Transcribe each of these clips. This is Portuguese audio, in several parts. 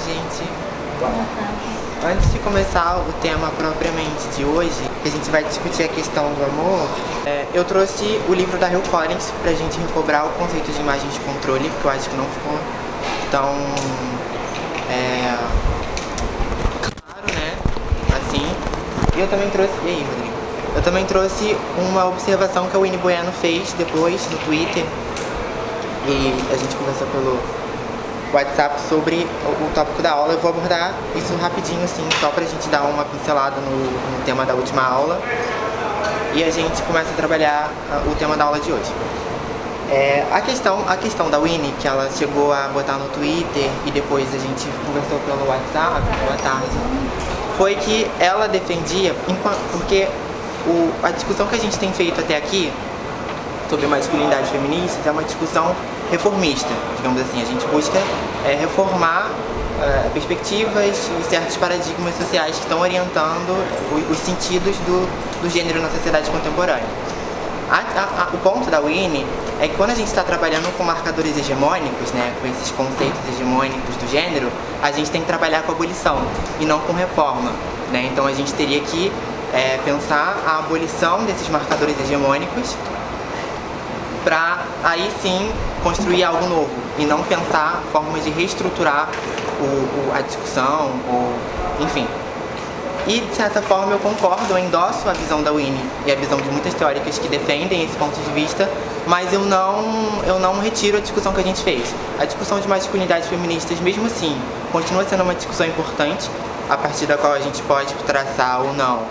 gente. Bom, antes de começar o tema propriamente de hoje, que a gente vai discutir a questão do amor, eu trouxe o livro da Hill Collins pra gente recobrar o conceito de imagens de controle, que eu acho que não ficou tão claro, né? Assim. E eu também trouxe. E aí, Rodrigo? Eu também trouxe uma observação que a Winnie Bueno fez depois no Twitter. E a gente conversou pelo WhatsApp sobre o tópico da aula. Eu vou abordar isso rapidinho, assim, só pra gente dar uma pincelada no tema da última aula. E a gente começa a trabalhar o tema da aula de hoje. A questão da Winnie, que ela chegou a botar no Twitter e depois a gente conversou pelo WhatsApp, boa tarde, foi que ela defendia, porque a discussão que a gente tem feito até aqui sobre masculinidade feminista é uma discussão reformista, digamos assim. A gente busca reformar perspectivas e certos paradigmas sociais que estão orientando os sentidos do gênero na sociedade contemporânea. O ponto da Winnie é que quando a gente está trabalhando com marcadores hegemônicos, né, com esses conceitos hegemônicos do gênero, a gente tem que trabalhar com abolição e não com reforma, né? Então a gente teria que pensar a abolição desses marcadores hegemônicos para aí sim construir algo novo e não pensar formas de reestruturar a discussão, enfim. E de certa forma eu concordo, eu endosso a visão da Winnie e a visão de muitas teóricas que defendem esse ponto de vista, mas eu não retiro a discussão que a gente fez. A discussão de masculinidades feministas, mesmo assim, continua sendo uma discussão importante, a partir da qual a gente pode traçar ou não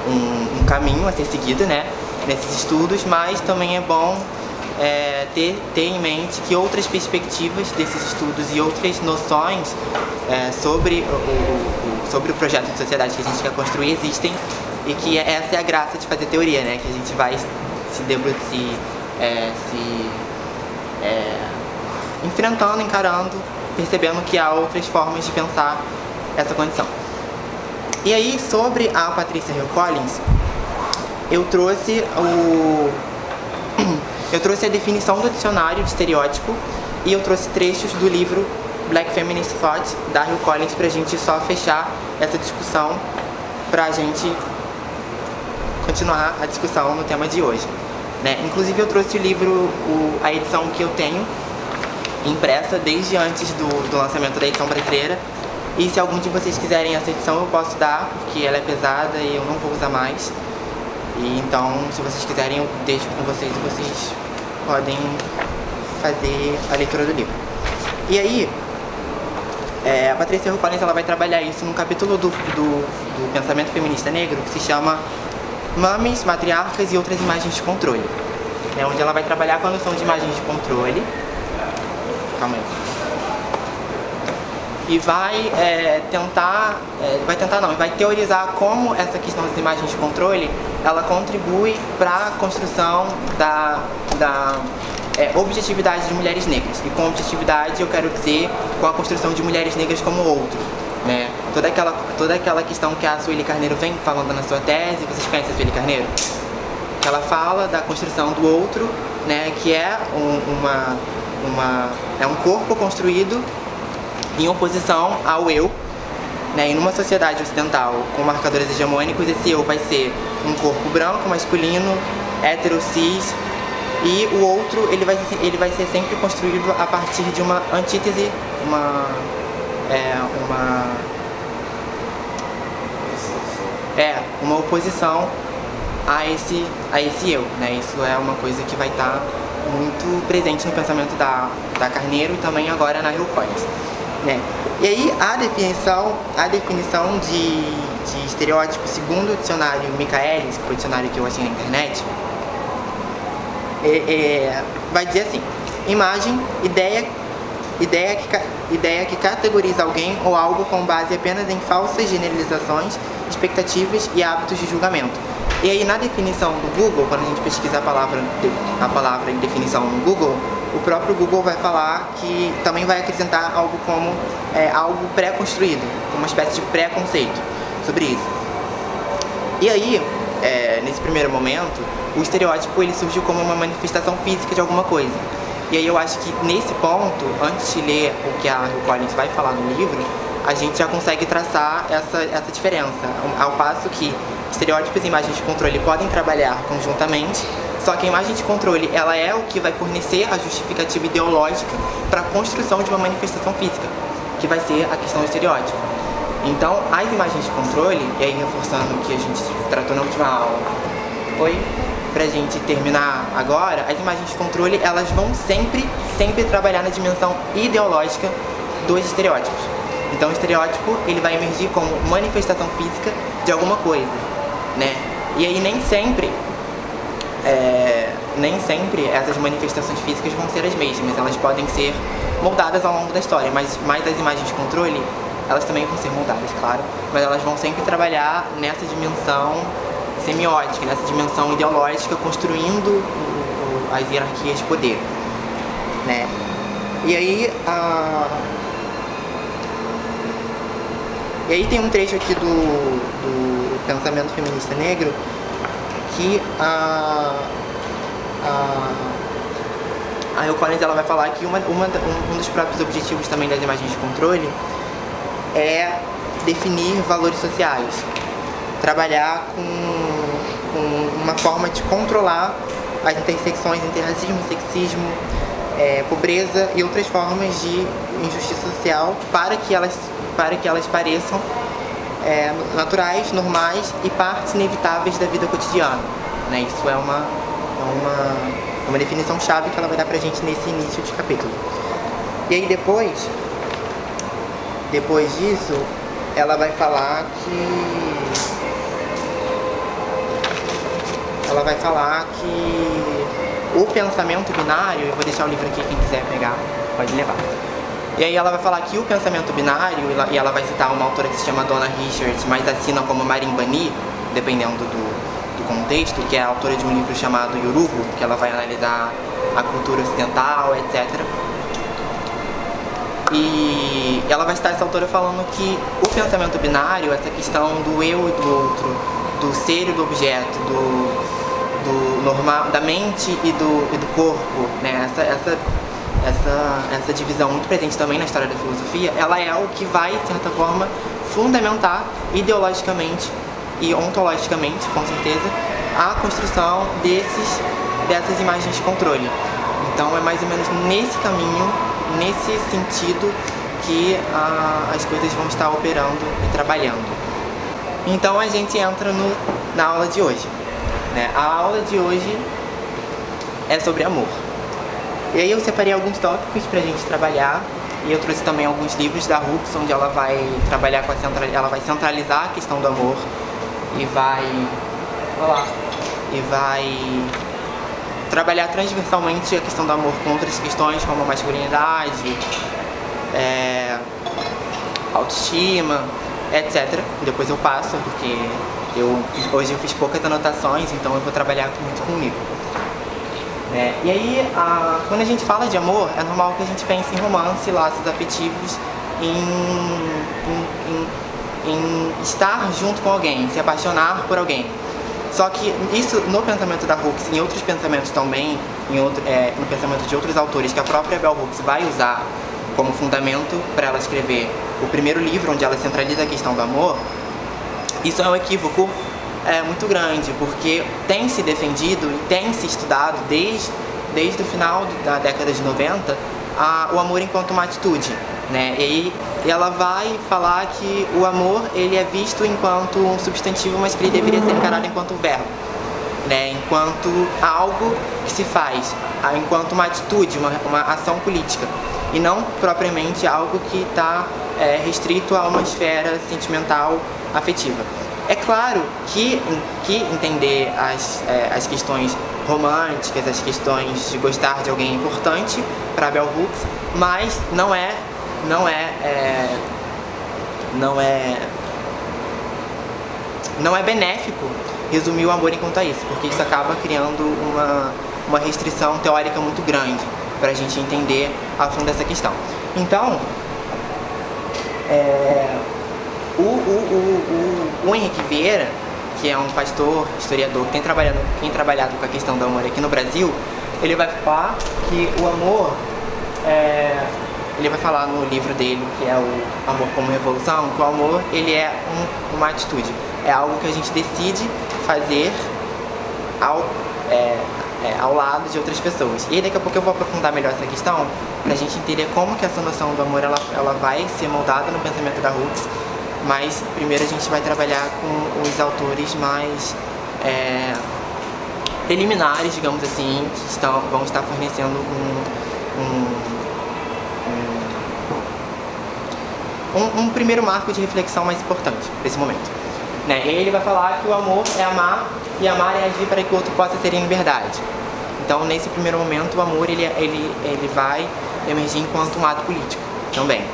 um caminho a ser seguido, né, nesses estudos, mas também é bom ter em mente que outras perspectivas desses estudos e outras noções sobre o projeto de sociedade que a gente quer construir existem, e que essa é a graça de fazer teoria, né? Que a gente vai enfrentando, encarando, percebendo que há outras formas de pensar essa condição. E aí, sobre a Patricia Hill Collins, eu trouxe a definição do dicionário de estereótipo e eu trouxe trechos do livro Black Feminist Thought, da Hill Collins, pra gente só fechar essa discussão, pra gente continuar a discussão no tema de hoje, né? Inclusive eu trouxe o livro, a edição que eu tenho impressa desde antes do lançamento da edição brasileira, e se algum de vocês quiserem essa edição eu posso dar, porque ela é pesada e eu não vou usar mais. E então, se vocês quiserem, eu deixo com vocês e vocês podem fazer a leitura do livro. E aí, a Patricia Hill Collins, ela vai trabalhar isso num capítulo do pensamento feminista negro que se chama Mames, Matriarcas e Outras Imagens de Controle, né, onde ela vai trabalhar com a noção de imagens de controle. Calma aí. E vai vai teorizar como essa questão das imagens de controle ela contribui para a construção da objetividade de mulheres negras. E com objetividade eu quero dizer com a construção de mulheres negras como outro, né? Toda aquela questão que a Sueli Carneiro vem falando na sua tese. Vocês conhecem a Sueli Carneiro? Que ela fala da construção do outro, né? Que é um corpo construído em oposição ao eu, né? E numa sociedade ocidental com marcadores hegemônicos, esse eu vai ser um corpo branco, masculino, hétero, cis, e o outro ele vai ser sempre construído a partir de uma antítese, uma oposição a esse eu, né? Isso é uma coisa que vai estar muito presente no pensamento da Carneiro e também agora na Hill Collins, né? E aí a definição de estereótipo segundo o dicionário Michaelis, que foi o dicionário que eu achei na internet, vai dizer assim: imagem, ideia que categoriza alguém ou algo com base apenas em falsas generalizações, expectativas e hábitos de julgamento. E aí na definição do Google, quando a gente pesquisa a palavra em definição no Google, o próprio Google vai falar que também vai acrescentar algo como algo pré-construído, uma espécie de pré-conceito sobre isso. E aí, nesse primeiro momento, o estereótipo ele surgiu como uma manifestação física de alguma coisa. E aí eu acho que nesse ponto, antes de ler o que a Hill Collins vai falar no livro, a gente já consegue traçar essa diferença, ao passo que estereótipos e imagens de controle podem trabalhar conjuntamente, só que a imagem de controle ela é o que vai fornecer a justificativa ideológica para a construção de uma manifestação física, que vai ser a questão do estereótipo. Então, as imagens de controle, e aí reforçando o que a gente tratou na última aula, foi pra gente terminar agora, as imagens de controle, elas vão sempre trabalhar na dimensão ideológica dos estereótipos. Então o estereótipo, ele vai emergir como manifestação física de alguma coisa, né? E aí nem sempre essas manifestações físicas vão ser as mesmas, elas podem ser moldadas ao longo da história, mas as imagens de controle, elas também vão ser moldadas, claro, mas elas vão sempre trabalhar nessa dimensão semiótica, nessa dimensão ideológica, construindo as hierarquias de poder, né? E aí tem um trecho aqui do pensamento feminista negro que a Hill Collins ela vai falar que um dos próprios objetivos também das imagens de controle é definir valores sociais, trabalhar com uma forma de controlar as intersecções entre racismo, sexismo, pobreza e outras formas de injustiça social para que elas pareçam naturais, normais e partes inevitáveis da vida cotidiana, né? Isso é uma definição chave que ela vai dar pra gente nesse início de capítulo. E aí depois disso, ela vai falar que o pensamento binário, eu vou deixar o livro aqui, quem quiser pegar pode levar. E aí ela vai falar que o pensamento binário, e ela vai citar uma autora que se chama Donna Richards, mas assina como Marin Bani, dependendo do contexto, que é a autora de um livro chamado Yorubu, que ela vai analisar a cultura ocidental, etc. E ela vai citar essa autora falando que o pensamento binário, essa questão do eu e do outro, do ser e do objeto, do normal, da mente e do corpo, né? Essa divisão muito presente também na história da filosofia, ela é o que vai, de certa forma, fundamentar ideologicamente e ontologicamente, com certeza, a construção dessas imagens de controle. Então é mais ou menos nesse caminho, nesse sentido que as coisas vão estar operando e trabalhando. Então a gente entra na aula de hoje, né? A aula de hoje é sobre amor. E aí eu separei alguns tópicos pra gente trabalhar, e eu trouxe também alguns livros da Hooks, onde ela vai trabalhar ela vai centralizar a questão do amor e vai trabalhar transversalmente a questão do amor com outras questões como a masculinidade, autoestima, etc. Depois eu passo, porque hoje eu fiz poucas anotações, então eu vou trabalhar muito com o livro. E aí, quando a gente fala de amor, é normal que a gente pense em romance, laços afetivos, em estar junto com alguém, se apaixonar por alguém. Só que isso, no pensamento da Hooks, em outros pensamentos também, no pensamento de outros autores que a própria Bell Hooks vai usar como fundamento para ela escrever o primeiro livro, onde ela centraliza a questão do amor, isso é um equívoco muito grande, porque tem se defendido e tem se estudado desde o final da década de 90 o amor enquanto uma atitude, né? E ela vai falar que o amor ele é visto enquanto um substantivo, mas que ele deveria ser encarado enquanto um verbo, né? Enquanto algo que se faz, enquanto uma atitude, uma ação política, e não propriamente algo que está restrito a uma esfera sentimental, afetiva. É claro que entender as questões românticas, as questões de gostar de alguém é importante para Bell Hooks, mas não é benéfico resumir o amor enquanto a isso, porque isso acaba criando uma restrição teórica muito grande para a gente entender a fundo essa questão. Então, o Henrique Vieira, que é um pastor, historiador, que tem trabalhado com a questão do amor aqui no Brasil, ele vai falar que o amor ele vai falar no livro dele, que é o Amor como Revolução, que o amor, ele é uma atitude. É algo que a gente decide fazer ao lado de outras pessoas. E daqui a pouco eu vou aprofundar melhor essa questão, pra gente entender como que essa noção do amor, ela vai ser moldada no pensamento da Hooks. Mas primeiro a gente vai trabalhar com os autores mais preliminares, digamos assim, que vão estar fornecendo um primeiro marco de reflexão mais importante para esse momento, né? E aí ele vai falar que o amor é amar, e amar é agir para que o outro possa ter em liberdade. Então, nesse primeiro momento, o amor ele vai emergir enquanto um ato político também.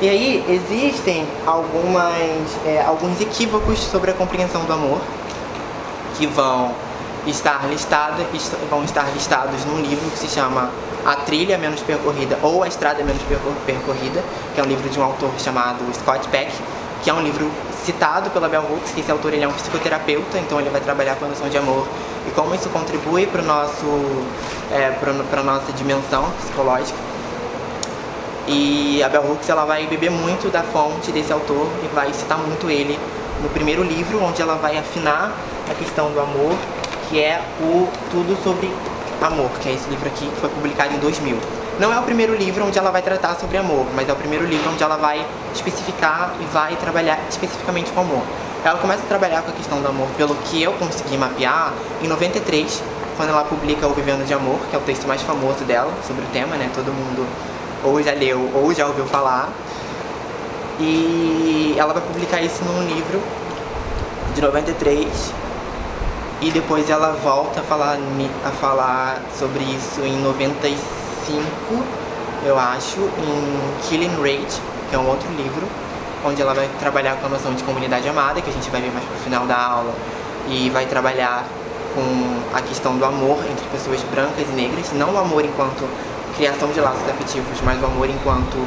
E aí existem alguns equívocos sobre a compreensão do amor que vão estar listados num livro que se chama A Trilha Menos Percorrida ou A Estrada Menos Percorrida, que é um livro de um autor chamado Scott Peck, que é um livro citado pela Bell Hooks, que esse autor ele é um psicoterapeuta, então ele vai trabalhar com a noção de amor e como isso contribui para a nossa dimensão psicológica. E a Bell Hooks ela vai beber muito da fonte desse autor e vai citar muito ele no primeiro livro, onde ela vai afinar a questão do amor, que é o Tudo sobre Amor, que é esse livro aqui, que foi publicado em 2000. Não é o primeiro livro onde ela vai tratar sobre amor, mas é o primeiro livro onde ela vai especificar e vai trabalhar especificamente com amor. Ela começa a trabalhar com a questão do amor, pelo que eu consegui mapear, em 93, quando ela publica O Vivendo de Amor, que é o texto mais famoso dela sobre o tema, né? Todo mundo ou já leu ou já ouviu falar. E ela vai publicar isso num livro de 93. E depois ela volta a falar sobre isso em 95, eu acho, em Killing Rage, que é um outro livro, onde ela vai trabalhar com a noção de comunidade amada, que a gente vai ver mais pro final da aula, e vai trabalhar com a questão do amor entre pessoas brancas e negras, não o amor enquanto criação de laços afetivos, mas o amor enquanto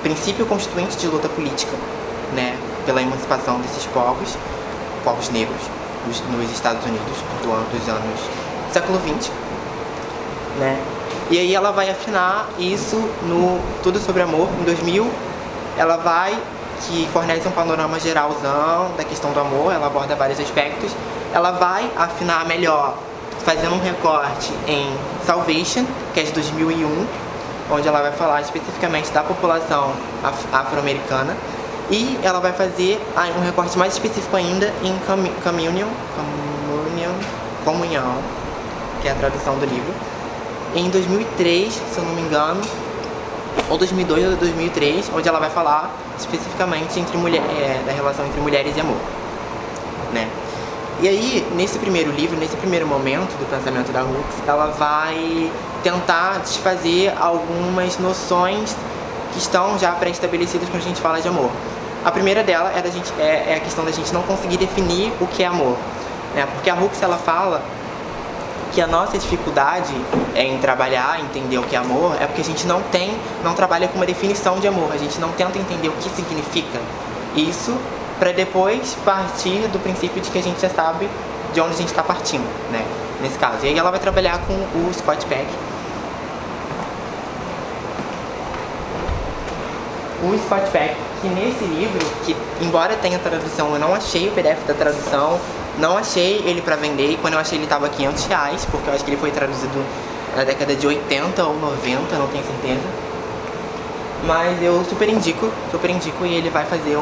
princípio constituinte de luta política, né, pela emancipação desses povos negros, nos Estados Unidos dos anos do século XX, né? E aí ela vai afinar isso no Tudo sobre Amor, em 2000. Ela que fornece um panorama geralzão da questão do amor, ela aborda vários aspectos. Ela vai afinar melhor, fazendo um recorte em Salvation, que é de 2001, onde ela vai falar especificamente da população afro-americana. E ela vai fazer um recorte mais específico ainda em Comunhão, que é a tradução do livro, em 2003, se eu não me engano, ou 2002 ou 2003, onde ela vai falar especificamente da relação entre mulheres e amor, né? E aí, nesse primeiro livro, nesse primeiro momento do pensamento da Hooks, ela vai tentar desfazer algumas noções que estão já pré-estabelecidas quando a gente fala de amor. A primeira dela é a questão da gente não conseguir definir o que é amor, né? Porque a Hooks ela fala que a nossa dificuldade em trabalhar, entender o que é amor, é porque a gente não trabalha com uma definição de amor, a gente não tenta entender o que significa isso, para depois partir do princípio de que a gente já sabe de onde a gente está partindo, né? Nesse caso. E aí ela vai trabalhar com o Scott Peck. O Scott Peck, que nesse livro, que embora tenha tradução, eu não achei o PDF da tradução, não achei ele pra vender, e quando eu achei ele tava R$500, porque eu acho que ele foi traduzido na década de 80 ou 90, não tenho certeza. Mas eu super indico, e ele vai fazer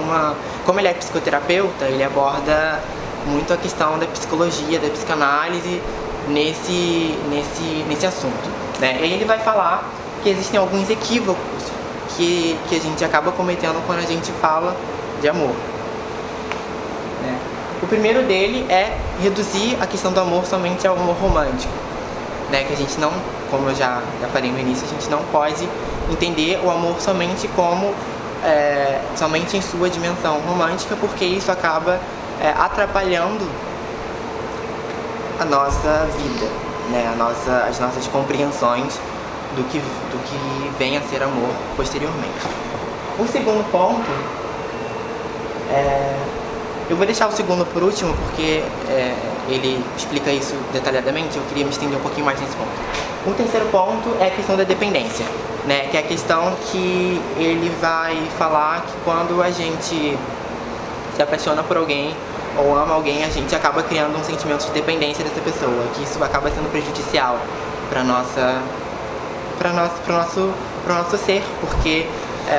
como ele é psicoterapeuta, ele aborda muito a questão da psicologia, da psicanálise nesse assunto, né? E aí ele vai falar que existem alguns equívocos que a gente acaba cometendo quando a gente fala de amor, né? O primeiro dele é reduzir a questão do amor somente ao amor romântico, né? Que a gente não, como eu já falei no início, a gente não pode entender o amor somente somente em sua dimensão romântica, porque isso acaba atrapalhando a nossa vida, né? As nossas compreensões do que vem a ser amor posteriormente. O segundo ponto, eu vou deixar o segundo por último, porque ele explica isso detalhadamente, eu queria me estender um pouquinho mais nesse ponto. O terceiro ponto é a questão da dependência, né? Que é a questão que ele vai falar que quando a gente se apaixona por alguém ou ama alguém, a gente acaba criando um sentimento de dependência dessa pessoa, que isso acaba sendo prejudicial para pro nosso ser, porque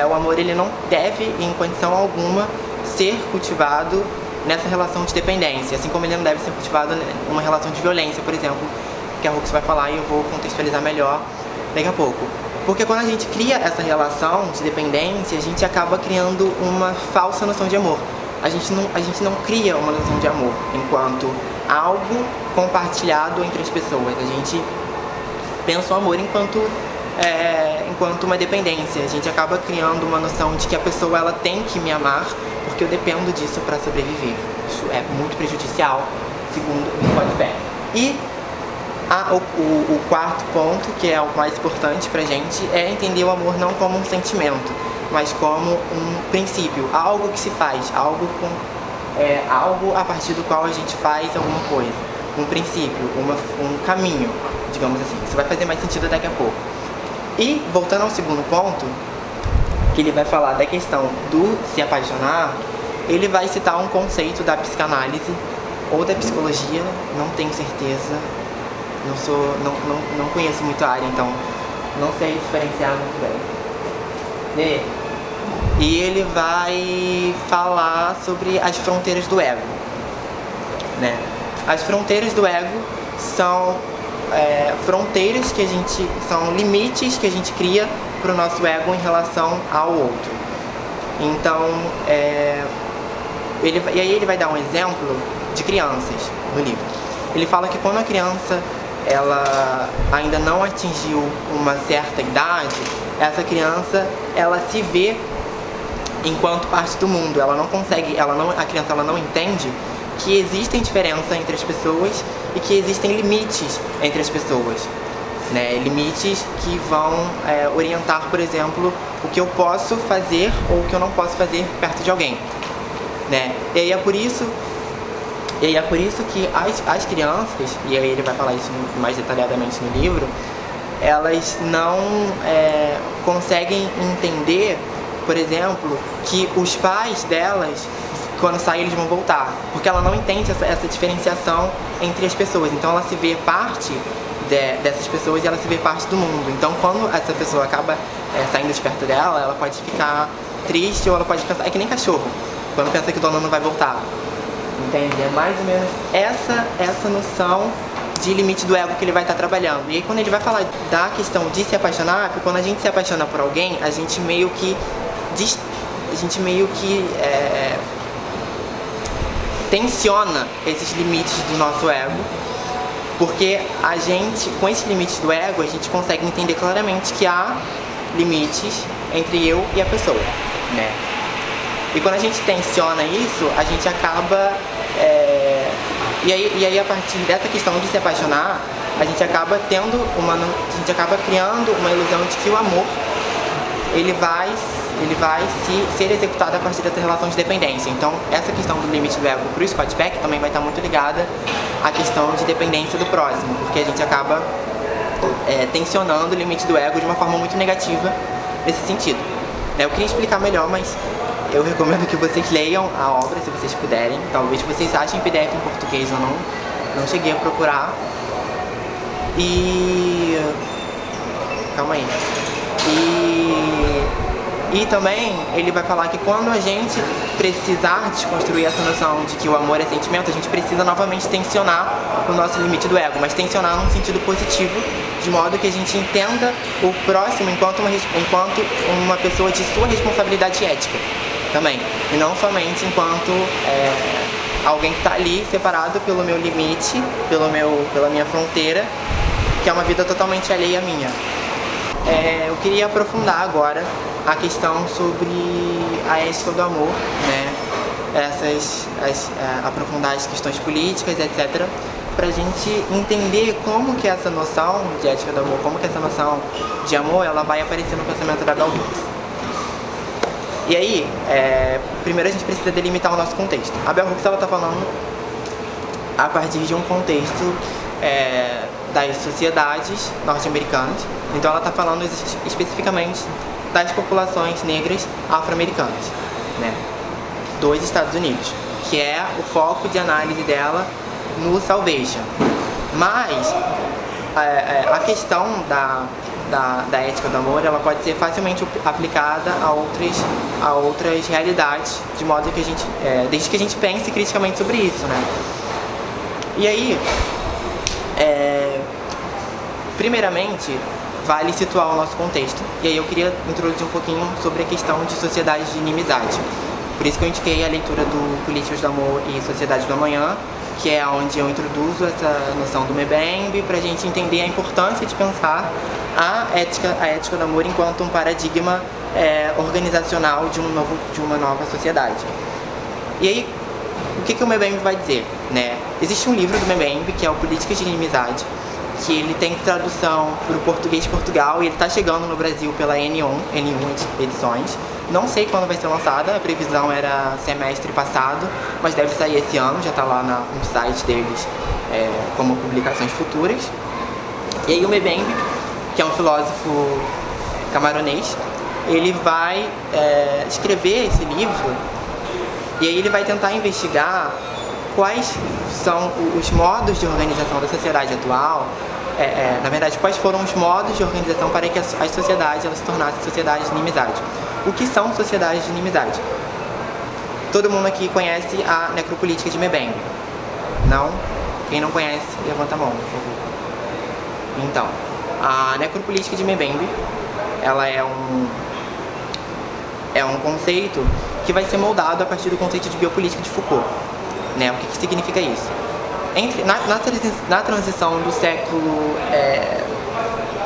o amor ele não deve, em condição alguma, ser cultivado nessa relação de dependência, assim como ele não deve ser cultivado numa relação de violência, por exemplo, que a Rux vai falar e eu vou contextualizar melhor daqui a pouco. Porque quando a gente cria essa relação de dependência, a gente acaba criando uma falsa noção de amor. A gente não cria uma noção de amor enquanto algo compartilhado entre as pessoas. A gente pensa o amor enquanto uma dependência. A gente acaba criando uma noção de que a pessoa ela tem que me amar porque eu dependo disso para sobreviver. Isso é muito prejudicial, segundo o Scott. E o quarto ponto, que é o mais importante pra gente, é entender o amor não como um sentimento, mas como um princípio, algo que se faz, algo a partir do qual a gente faz alguma coisa, um princípio, um caminho, digamos assim. Isso vai fazer mais sentido daqui a pouco. E, voltando ao segundo ponto, que ele vai falar da questão do se apaixonar, ele vai citar um conceito da psicanálise ou da psicologia, não tenho certeza, não conheço muito a área, então não sei diferenciar muito bem. E ele vai falar sobre as fronteiras do ego, né? As fronteiras do ego são fronteiras que são limites que a gente cria para o nosso ego em relação ao outro. Então, ele vai dar um exemplo de crianças no livro. Ele fala que quando a criança ela ainda não atingiu uma certa idade, essa criança ela se vê enquanto parte do mundo. A criança não entende que existem diferenças entre as pessoas e que existem limites entre as pessoas, né? Limites que vão orientar, por exemplo, o que eu posso fazer ou o que eu não posso fazer perto de alguém, né? E aí é por isso que as crianças, e aí ele vai falar isso mais detalhadamente no livro, elas não conseguem entender, por exemplo, que os pais delas, quando saem, eles vão voltar, porque ela não entende essa diferenciação entre as pessoas. Então ela se vê parte dessas pessoas e ela se vê parte do mundo. Então quando essa pessoa acaba saindo de perto dela, ela pode ficar triste ou ela pode pensar, é que nem cachorro, quando pensa que o dono não vai voltar. Entende? É mais ou menos essa noção de limite do ego que ele vai estar trabalhando. E aí quando ele vai falar da questão de se apaixonar, porque quando a gente se apaixona por alguém, a gente meio que tensiona esses limites do nosso ego, porque a gente, com esses limites do ego, a gente consegue entender claramente que há limites entre eu e a pessoa, né? E quando a gente tensiona isso, a gente acaba e aí a partir dessa questão de se apaixonar, a gente acaba criando uma ilusão de que o amor ele vai ser executado a partir dessa relação de dependência. Então essa questão do limite do ego para o Scott Peck também vai estar muito ligada à questão de dependência do próximo, porque a gente acaba tensionando o limite do ego de uma forma muito negativa nesse sentido. Eu queria explicar melhor, mas eu recomendo que vocês leiam a obra, se vocês puderem. Talvez vocês achem PDF em português, eu não cheguei a procurar. Calma aí. E também ele vai falar que quando a gente precisar desconstruir essa noção de que o amor é sentimento, a gente precisa novamente tensionar o nosso limite do ego, mas tensionar num sentido positivo, de modo que a gente entenda o próximo enquanto uma pessoa de sua responsabilidade ética também, e não somente enquanto alguém que está ali separado pelo meu limite, pela minha fronteira, que é uma vida totalmente alheia à minha. Eu queria aprofundar agora a questão sobre a ética do amor, né? Aprofundar as questões políticas, etc., para a gente entender como que essa noção de ética do amor, como que essa noção de amor, ela vai aparecer no pensamento da Bell Hooks. E aí, primeiro a gente precisa delimitar o nosso contexto. A Bell Hooks, ela está falando a partir de um contexto das sociedades norte-americanas. Então ela está falando especificamente das populações negras afro-americanas, né, dos Estados Unidos, que é o foco de análise dela no Salvation. Mas a questão da ética do amor, ela pode ser facilmente aplicada a outras realidades, de modo que a gente, desde que a gente pense criticamente sobre isso, né? E aí, primeiramente, vale situar o nosso contexto. E aí eu queria introduzir um pouquinho sobre a questão de sociedades de inimizade. Por isso que eu indiquei a leitura do Políticos do Amor e Sociedade do Amanhã, que é onde eu introduzo essa noção do Mbembe, para a gente entender a importância de pensar a ética do amor enquanto um paradigma organizacional de uma nova sociedade. E aí, o que o Mbembe vai dizer, né? Existe um livro do Mbembe, que é o Políticas de Inimizade, que ele tem tradução para o português de Portugal e ele está chegando no Brasil pela N1 Edições. Não sei quando vai ser lançada, a previsão era semestre passado, mas deve sair esse ano, já está lá no site deles como publicações futuras. E aí o Mbembe, que é um filósofo camaronês, ele vai escrever esse livro e aí ele vai tentar investigar quais são os modos de organização da sociedade atual, na verdade, quais foram os modos de organização para que as sociedades elas se tornassem sociedades de inimizade. O que são sociedades de inimizade? Todo mundo aqui conhece a necropolítica de Mbembe? Não? Quem não conhece, levanta a mão, por favor. Então, a necropolítica de Mbembe, ela é um conceito que vai ser moldado a partir do conceito de biopolítica de Foucault. Né? O que significa isso? Na transição do século,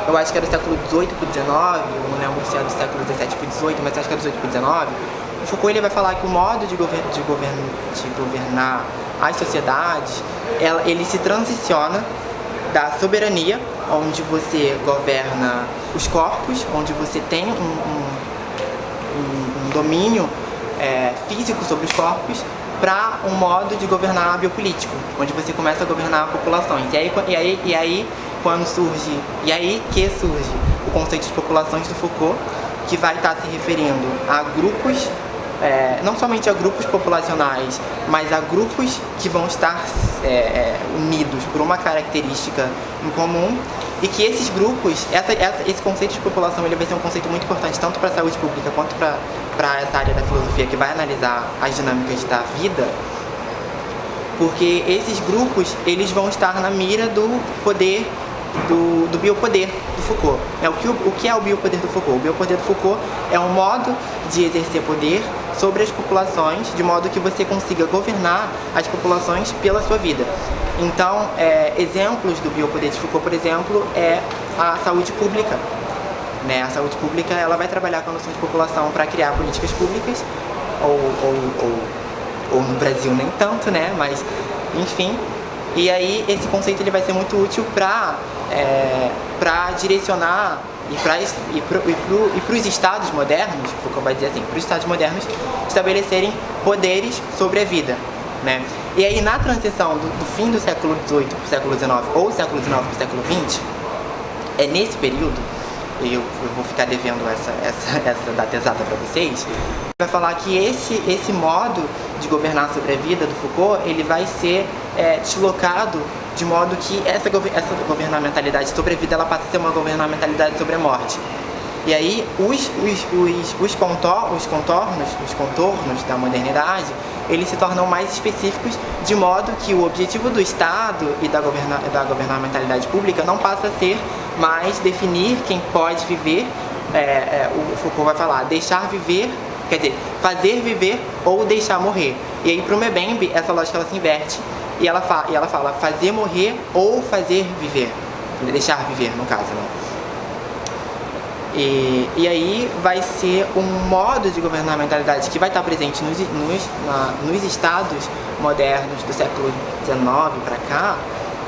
eu acho que era do século XVIII para o XIX, eu não lembro se é do século XVII para o XVIII, mas acho que é do XVIII para o XIX, o Foucault ele vai falar que o modo de governar as sociedades, ele se transiciona da soberania, onde você governa os corpos, onde você tem um domínio físico sobre os corpos, para um modo de governar biopolítico, onde você começa a governar populações. E aí que surge o conceito de populações do Foucault, que vai estar se referindo a grupos, não somente a grupos populacionais, mas a grupos que vão estar unidos por uma característica em comum, e que esses grupos, esse conceito de população, ele vai ser um conceito muito importante tanto para a saúde pública quanto para essa área da filosofia que vai analisar as dinâmicas da vida, porque esses grupos eles vão estar na mira do poder, do biopoder do Foucault. O que é o biopoder do Foucault? O biopoder do Foucault é um modo de exercer poder sobre as populações, de modo que você consiga governar as populações pela sua vida. Então, exemplos do biopoder de Foucault, por exemplo, é a saúde pública. Né? A saúde pública ela vai trabalhar com a noção de população para criar políticas públicas, ou no Brasil nem tanto, né? Mas, enfim. E aí esse conceito ele vai ser muito útil para direcionar e para os estados modernos, Foucault vai dizer assim, para os estados modernos estabelecerem poderes sobre a vida, né? E aí na transição do fim do século XVIII para o século XIX ou século XIX para o século XX, é nesse período, e eu vou ficar devendo essa data exata para vocês, vai falar que esse modo de governar sobre a vida do Foucault, ele vai ser deslocado de modo que essa governamentalidade sobre a vida ela passa a ser uma governamentalidade sobre a morte. E aí os contornos da modernidade, eles se tornam mais específicos, de modo que o objetivo do Estado e da governamentalidade pública não passa a ser mais definir quem pode viver, o Foucault vai falar, deixar viver, quer dizer, fazer viver ou deixar morrer. E aí para o Mbembe, essa lógica ela se inverte e ela fala fazer morrer ou fazer viver, deixar viver no caso, né? E aí vai ser um modo de governamentalidade que vai estar presente nos estados modernos do século XIX para cá,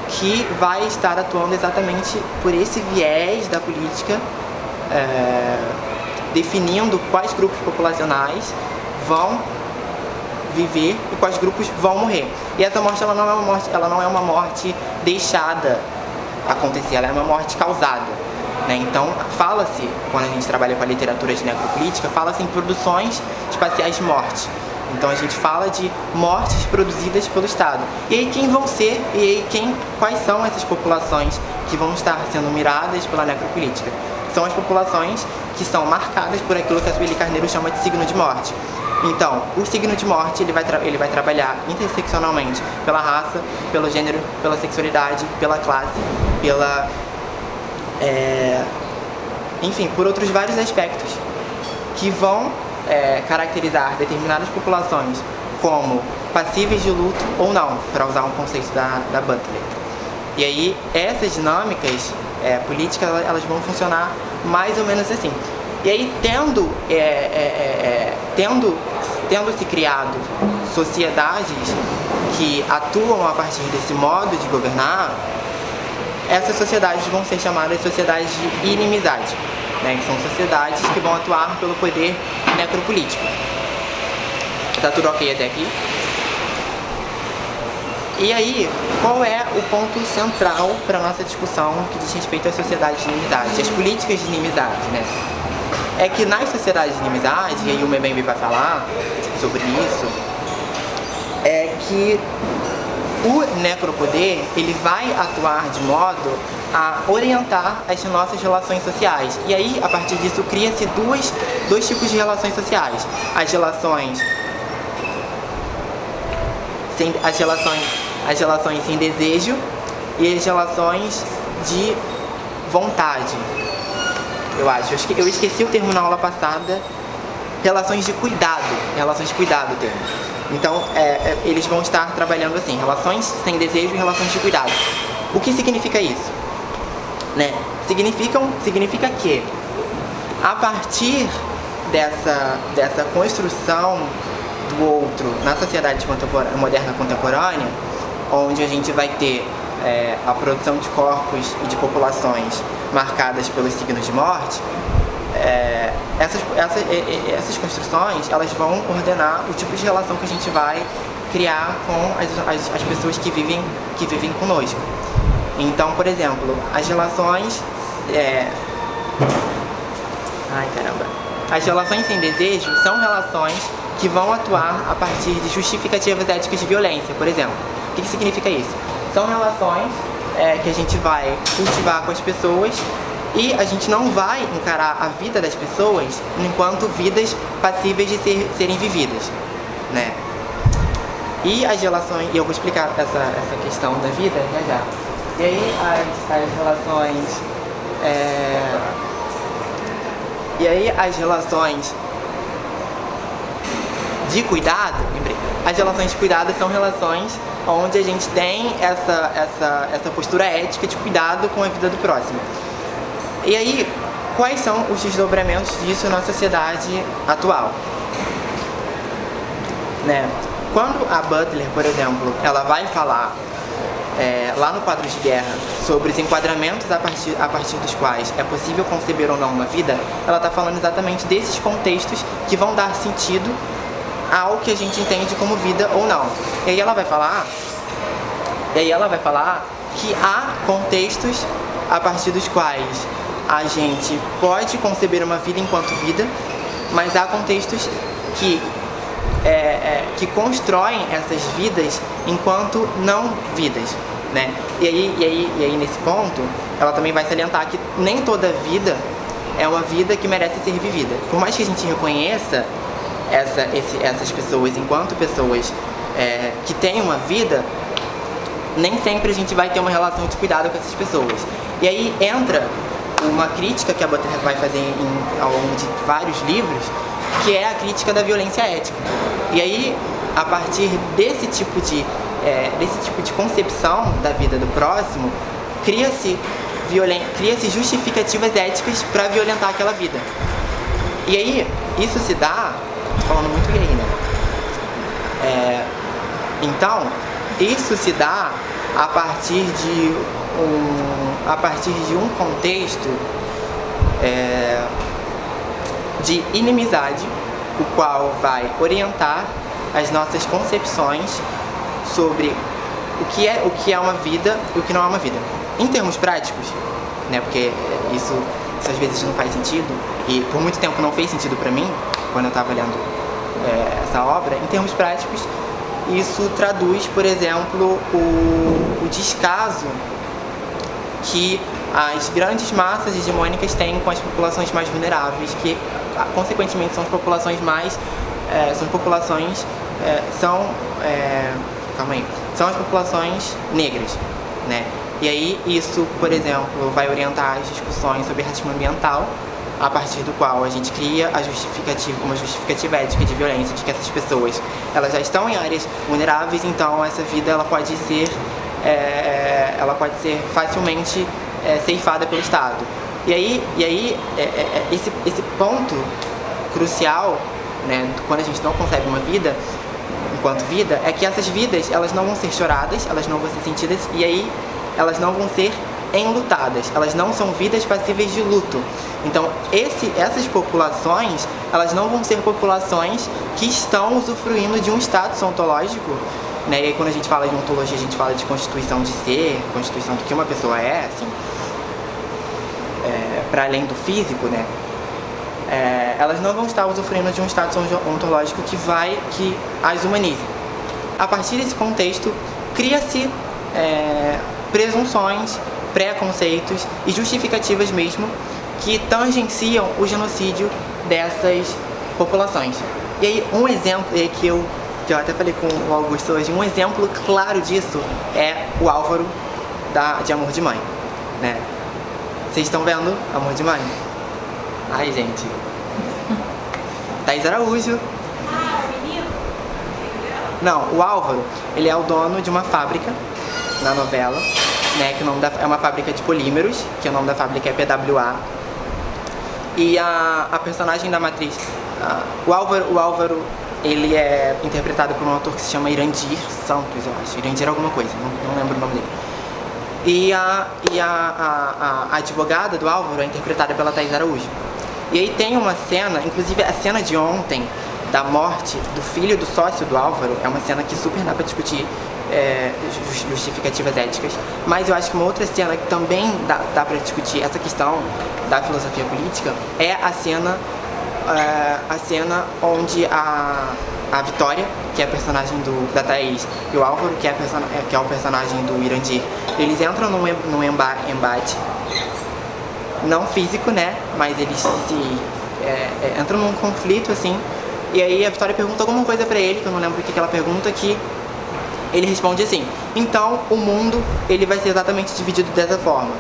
que vai estar atuando exatamente por esse viés da política, definindo quais grupos populacionais viver e quais grupos vão morrer. E essa morte, ela não é uma morte deixada acontecer, ela é uma morte causada, né? Então, fala-se, quando a gente trabalha com a literatura de necropolítica, fala-se em produções espaciais de morte. Então a gente fala de mortes produzidas pelo Estado. E aí quem vão ser, e aí quais são essas populações que vão estar sendo miradas pela necropolítica? São as populações que são marcadas por aquilo que a Sueli Carneiro chama de signo de morte. Então, o signo de morte, ele vai trabalhar interseccionalmente pela raça, pelo gênero, pela sexualidade, pela classe, enfim, por outros vários aspectos que vão caracterizar determinadas populações como passíveis de luto ou não, para usar um conceito da Butler. E aí, essas dinâmicas políticas, elas vão funcionar mais ou menos assim. E aí, tendo se criado sociedades que atuam a partir desse modo de governar, essas sociedades vão ser chamadas de sociedades de inimizade, né? Que são sociedades que vão atuar pelo poder necropolítico. Tá tudo ok até aqui? E aí, qual é o ponto central para a nossa discussão que diz respeito às sociedades de inimizade, às políticas de inimizade, né? É que nas sociedades de inimizade, e aí o Mbembe vai falar sobre isso, é que o necropoder, ele vai atuar de modo a orientar as nossas relações sociais. E aí, a partir disso, cria-se dois tipos de relações sociais. As relações sem desejo e as relações de vontade. Eu esqueci o termo na aula passada. Relações de cuidado o termo. Então, eles vão estar trabalhando assim, relações sem desejo e relações de cuidado. O que significa isso? Né? Significa que, a partir dessa construção do outro na sociedade moderna contemporânea, onde a gente vai ter a produção de corpos e de populações marcadas pelos signos de morte, essas construções, elas vão ordenar o tipo de relação que a gente vai criar com as pessoas que vivem conosco. Então, por exemplo, as relações as relações sem desejo são relações que vão atuar a partir de justificativas éticas de violência, por exemplo. O que significa isso? São relações que a gente vai cultivar com as pessoas e a gente não vai encarar a vida das pessoas enquanto vidas passíveis de serem vividas, né? E as relações, e eu vou explicar essa questão da vida já. E aí as relações de cuidado, lembrei. As relações de cuidado são relações onde a gente tem essa postura ética de cuidado com a vida do próximo. E aí, quais são os desdobramentos disso na sociedade atual? Né? Quando a Butler, por exemplo, ela vai falar lá no quadro de guerra sobre os enquadramentos a partir dos quais é possível conceber ou não uma vida, ela está falando exatamente desses contextos que vão dar sentido ao que a gente entende como vida ou não. E aí ela vai falar que há contextos a partir dos quais a gente pode conceber uma vida enquanto vida, mas há contextos que constroem essas vidas enquanto não vidas, né? E aí nesse ponto, ela também vai salientar que nem toda vida é uma vida que merece ser vivida. Por mais que a gente reconheça essas pessoas enquanto pessoas que têm uma vida, nem sempre a gente vai ter uma relação de cuidado com essas pessoas. E aí entra uma crítica que a Butler vai fazer ao longo de vários livros, que é a crítica da violência ética. E aí, a partir desse tipo de concepção da vida do próximo, cria-se justificativas éticas para violentar aquela vida. E aí, isso se dá, tô falando muito gay, né? Então, isso se dá a partir de um contexto de inimizade, o qual vai orientar as nossas concepções sobre o que é uma vida e o que não é uma vida. Em termos práticos, né, porque isso às vezes não faz sentido, e por muito tempo não fez sentido pra mim, quando eu estava lendo essa obra. Em termos práticos, isso traduz, por exemplo, o descaso que as grandes massas hegemônicas têm com as populações mais vulneráveis, que consequentemente são as populações mais são as populações negras, né? E aí isso, por exemplo, vai orientar as discussões sobre racismo ambiental, a partir do qual a gente cria uma justificativa ética de violência, de que essas pessoas elas já estão em áreas vulneráveis, então essa vida ela pode ser facilmente ceifada pelo Estado. E aí esse ponto crucial, né, quando a gente não concebe uma vida enquanto vida, é que essas vidas elas não vão ser choradas, elas não vão ser sentidas, e aí elas não vão ser enlutadas, elas não são vidas passíveis de luto. Então essas populações, elas não vão ser populações que estão usufruindo de um status ontológico, né? E aí, quando a gente fala de ontologia, a gente fala de constituição de ser, constituição do que uma pessoa é, assim, para além do físico, né? Elas não vão estar usufruindo de um status ontológico que as humanize. A partir desse contexto, cria-se presunções, preconceitos e justificativas mesmo que tangenciam o genocídio dessas populações. E aí um exemplo que eu até falei com o Augusto hoje, um exemplo claro disso é o Álvaro de Amor de Mãe, né? Vocês estão vendo Amor de Mãe? Ai, gente. Thaís Araújo. Não, o Álvaro, ele é o dono de uma fábrica na novela, né, que o nome é uma fábrica de polímeros, que o nome da fábrica é PWA. E a personagem da matriz, o Álvaro, ele é interpretado por um ator que se chama Irandir Santos, eu acho. Irandir alguma coisa, não lembro o nome dele. E a advogada do Álvaro é interpretada pela Thaís Araújo. E aí tem uma cena, inclusive a cena de ontem, da morte do filho do sócio do Álvaro, é uma cena que super dá pra discutir justificativas éticas, mas eu acho que uma outra cena que também dá pra discutir essa questão da filosofia política é a cena onde a Vitória, que é a personagem da Thaís, e o Álvaro, que é o personagem do Irandir, eles entram num embate, não físico, né, mas eles entram num conflito, assim, e aí a Vitória pergunta alguma coisa pra ele, que eu não lembro o que ela pergunta, que ele responde assim: então o mundo ele vai ser exatamente dividido dessa forma,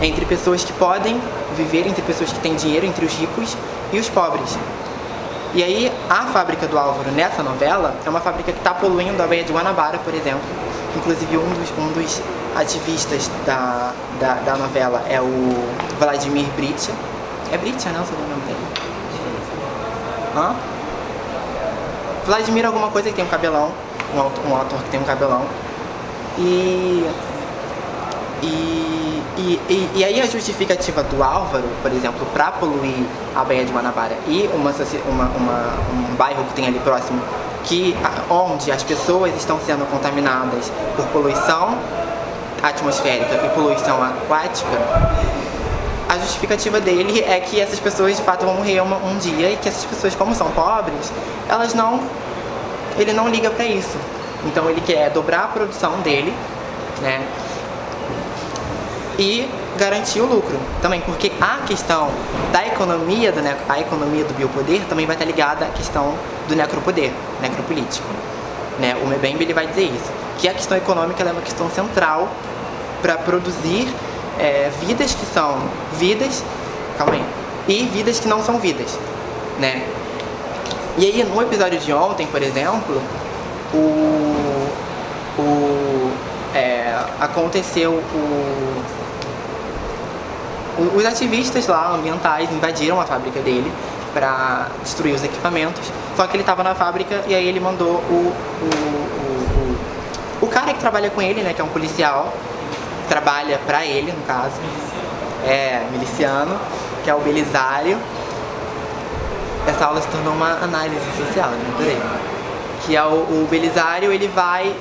entre pessoas que podem viver, entre pessoas que têm dinheiro, entre os ricos e os pobres. E aí a fábrica do Álvaro nessa novela é uma fábrica que está poluindo a Baía de Guanabara, por exemplo. Inclusive um dos ativistas da novela é o Vladimir Britia. É Britia, não? Sei o nome dele. Hã? Vladimir alguma coisa que tem um cabelão, um ator que tem um cabelão. E aí a justificativa do Álvaro, por exemplo, para poluir a Baía de Guanabara e um bairro que tem ali próximo, onde as pessoas estão sendo contaminadas por poluição atmosférica e poluição aquática, a justificativa dele é que essas pessoas de fato vão morrer um dia, e que essas pessoas, como são pobres, ele não liga para isso. Então ele quer dobrar a produção dele, né, e garantir o lucro também, porque a questão da economia do biopoder também vai estar ligada à questão do necropoder, necropolítico, né? O Mbembe ele vai dizer isso, que a questão econômica ela é uma questão central para produzir vidas que são vidas, e vidas que não são vidas, né? E aí no episódio de ontem, por exemplo, aconteceu os ativistas lá ambientais invadiram a fábrica dele para destruir os equipamentos, só que ele estava na fábrica e aí ele mandou o cara que trabalha com ele, né, que é um policial, trabalha para ele, no caso, miliciano, que é o Belisário. Essa aula se tornou uma análise social, né? Adorei. que é o Belisário, ele vai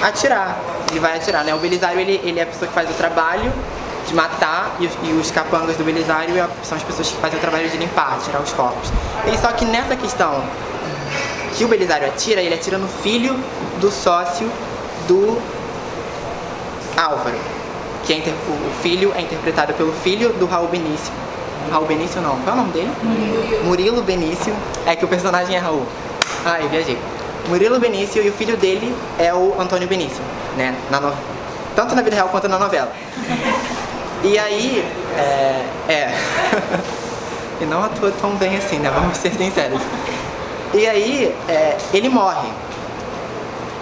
atirar. Né? O Belisário, ele é a pessoa que faz o trabalho de matar, e os capangas do Belisário são as pessoas que fazem o trabalho de limpar, tirar os corpos. E só que nessa questão que o Belisário atira, ele atira no filho do sócio do Álvaro, que o filho é interpretado pelo filho do Raul Benício. Raul Benício não, qual é o nome dele? Murilo Benício. É que o personagem é Raul. Eu viajei. Murilo Benício, e o filho dele é o Antônio Benício, né? Tanto na vida real quanto na novela. E aí, e não atua tão bem assim, né? Vamos ser sinceros. E aí, ele morre.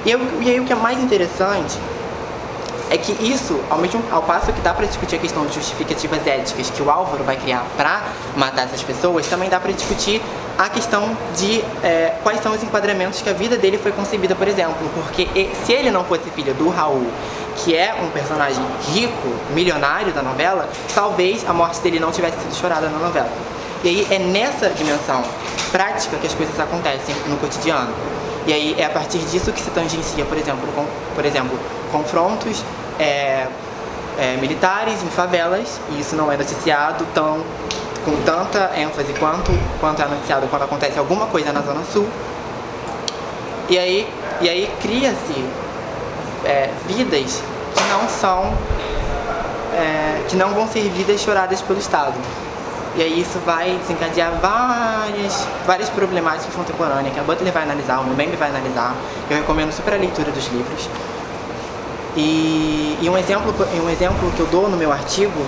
E aí o que é mais interessante é que isso, ao passo que dá pra discutir a questão de justificativas éticas que o Álvaro vai criar pra matar essas pessoas, também dá pra discutir a questão de quais são os enquadramentos que a vida dele foi concebida, por exemplo. Porque se ele não fosse filho do Raul, que é um personagem rico, milionário da novela, talvez a morte dele não tivesse sido chorada na novela. E aí é nessa dimensão prática que as coisas acontecem no cotidiano. E aí é a partir disso que se tangencia, por exemplo, confrontos militares em favelas, e isso não é noticiado com tanta ênfase quanto é noticiado quando acontece alguma coisa na Zona Sul. E aí cria-se vidas que não vão ser vidas choradas pelo Estado. E aí isso vai desencadear várias problemáticas contemporâneas que a Butler vai analisar, o Mbembe vai analisar. Eu recomendo super a leitura dos livros. E um exemplo que eu dou no meu artigo,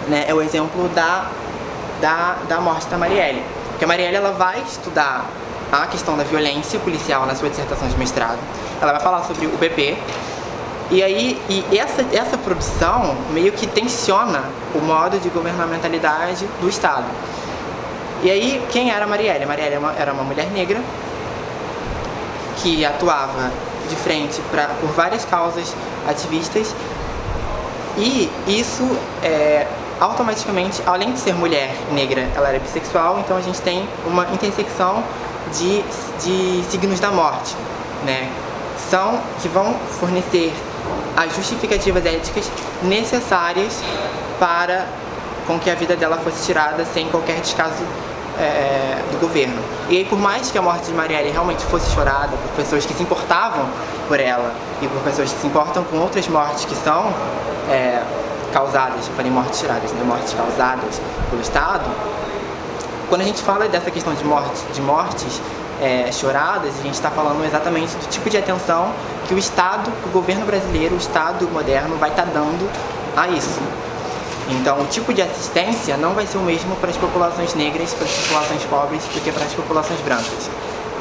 né, é o exemplo da morte da Marielle. Porque a Marielle, ela vai estudar a questão da violência policial na sua dissertação de mestrado. Ela vai falar sobre o BP. Essa produção meio que tensiona o modo de governamentalidade do Estado. E aí, quem era a Marielle? A Marielle era uma mulher negra que atuava de frente por várias causas ativistas, e isso automaticamente, além de ser mulher negra, ela era bissexual, então a gente tem uma intersecção de signos da morte, né? Que vão fornecer as justificativas éticas necessárias para com que a vida dela fosse tirada sem qualquer descaso do governo. E aí, por mais que a morte de Marielle realmente fosse chorada por pessoas que se importavam por ela e por pessoas que se importam com outras mortes que são causadas, eu falei mortes tiradas, né? Mortes causadas pelo Estado, quando a gente fala dessa questão de mortes choradas, a gente está falando exatamente do tipo de atenção que o Estado, o governo brasileiro, o Estado moderno vai estar dando a isso. Então, o tipo de assistência não vai ser o mesmo para as populações negras, para as populações pobres, do que para as populações brancas.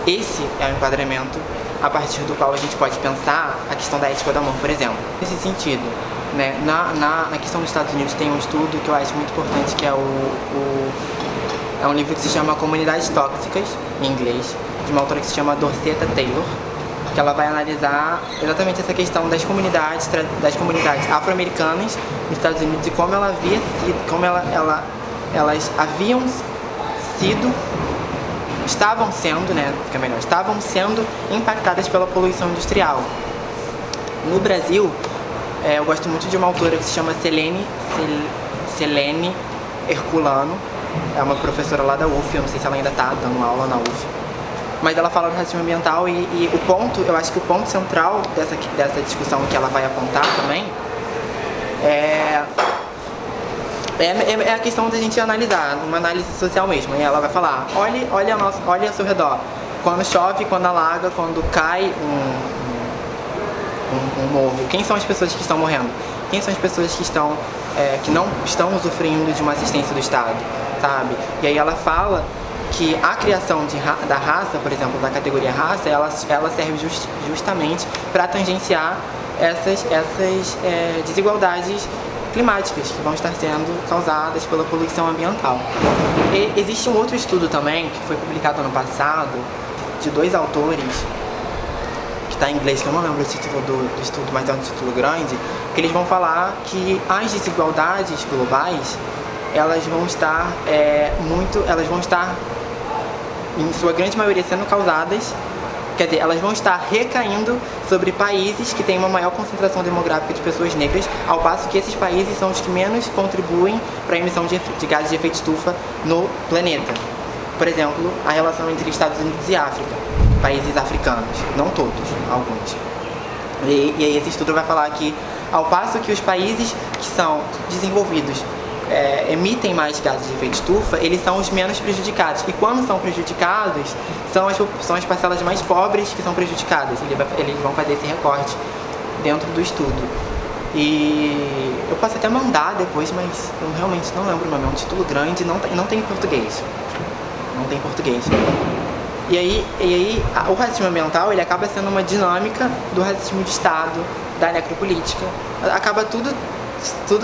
Esse é o enquadramento a partir do qual a gente pode pensar a questão da ética do amor, por exemplo. Nesse sentido, né, na questão dos Estados Unidos tem um estudo que eu acho muito importante, que é um livro que se chama Comunidades Tóxicas, em inglês, de uma autora que se chama Dorceta Taylor, que ela vai analisar exatamente essa questão das comunidades afro-americanas nos Estados Unidos e como elas haviam sido, estavam sendo impactadas pela poluição industrial. No Brasil, eu gosto muito de uma autora que se chama Selene Herculano, é uma professora lá da UF, eu não sei se ela ainda está dando aula na UF. Mas ela fala do racismo ambiental e eu acho que o ponto central dessa discussão que ela vai apontar também é a questão da gente analisar, uma análise social mesmo. E ela vai falar, olha ao seu redor, quando chove, quando alaga, quando cai um morro, quem são as pessoas que estão morrendo? Quem são as pessoas que não estão usufruindo de uma assistência do Estado, sabe? E aí ela fala que a criação da raça, por exemplo, da categoria raça, ela serve justamente para tangenciar essas desigualdades climáticas que vão estar sendo causadas pela poluição ambiental. E existe um outro estudo também, que foi publicado ano passado, de 2 autores, que está em inglês, que eu não lembro o título do estudo, mas é um título grande, que eles vão falar que as desigualdades globais, elas vão estar em sua grande maioria sendo causadas quer dizer, elas vão estar recaindo sobre países que têm uma maior concentração demográfica de pessoas negras, ao passo que esses países são os que menos contribuem para a emissão de gases de efeito estufa no planeta. Por exemplo, a relação entre Estados Unidos e África, países africanos, não todos, alguns. E aí esse estudo vai falar que, ao passo que os países que são desenvolvidos emitem mais gases de efeito estufa, eles são os menos prejudicados. E quando são prejudicados, são as parcelas mais pobres que são prejudicadas. Eles vão fazer esse recorte dentro do estudo. E eu posso até mandar depois, mas eu realmente não lembro o nome. É um título grande e não tem em português. Não tem em português. E aí o racismo ambiental, ele acaba sendo uma dinâmica do racismo de Estado, da necropolítica. Acaba tudo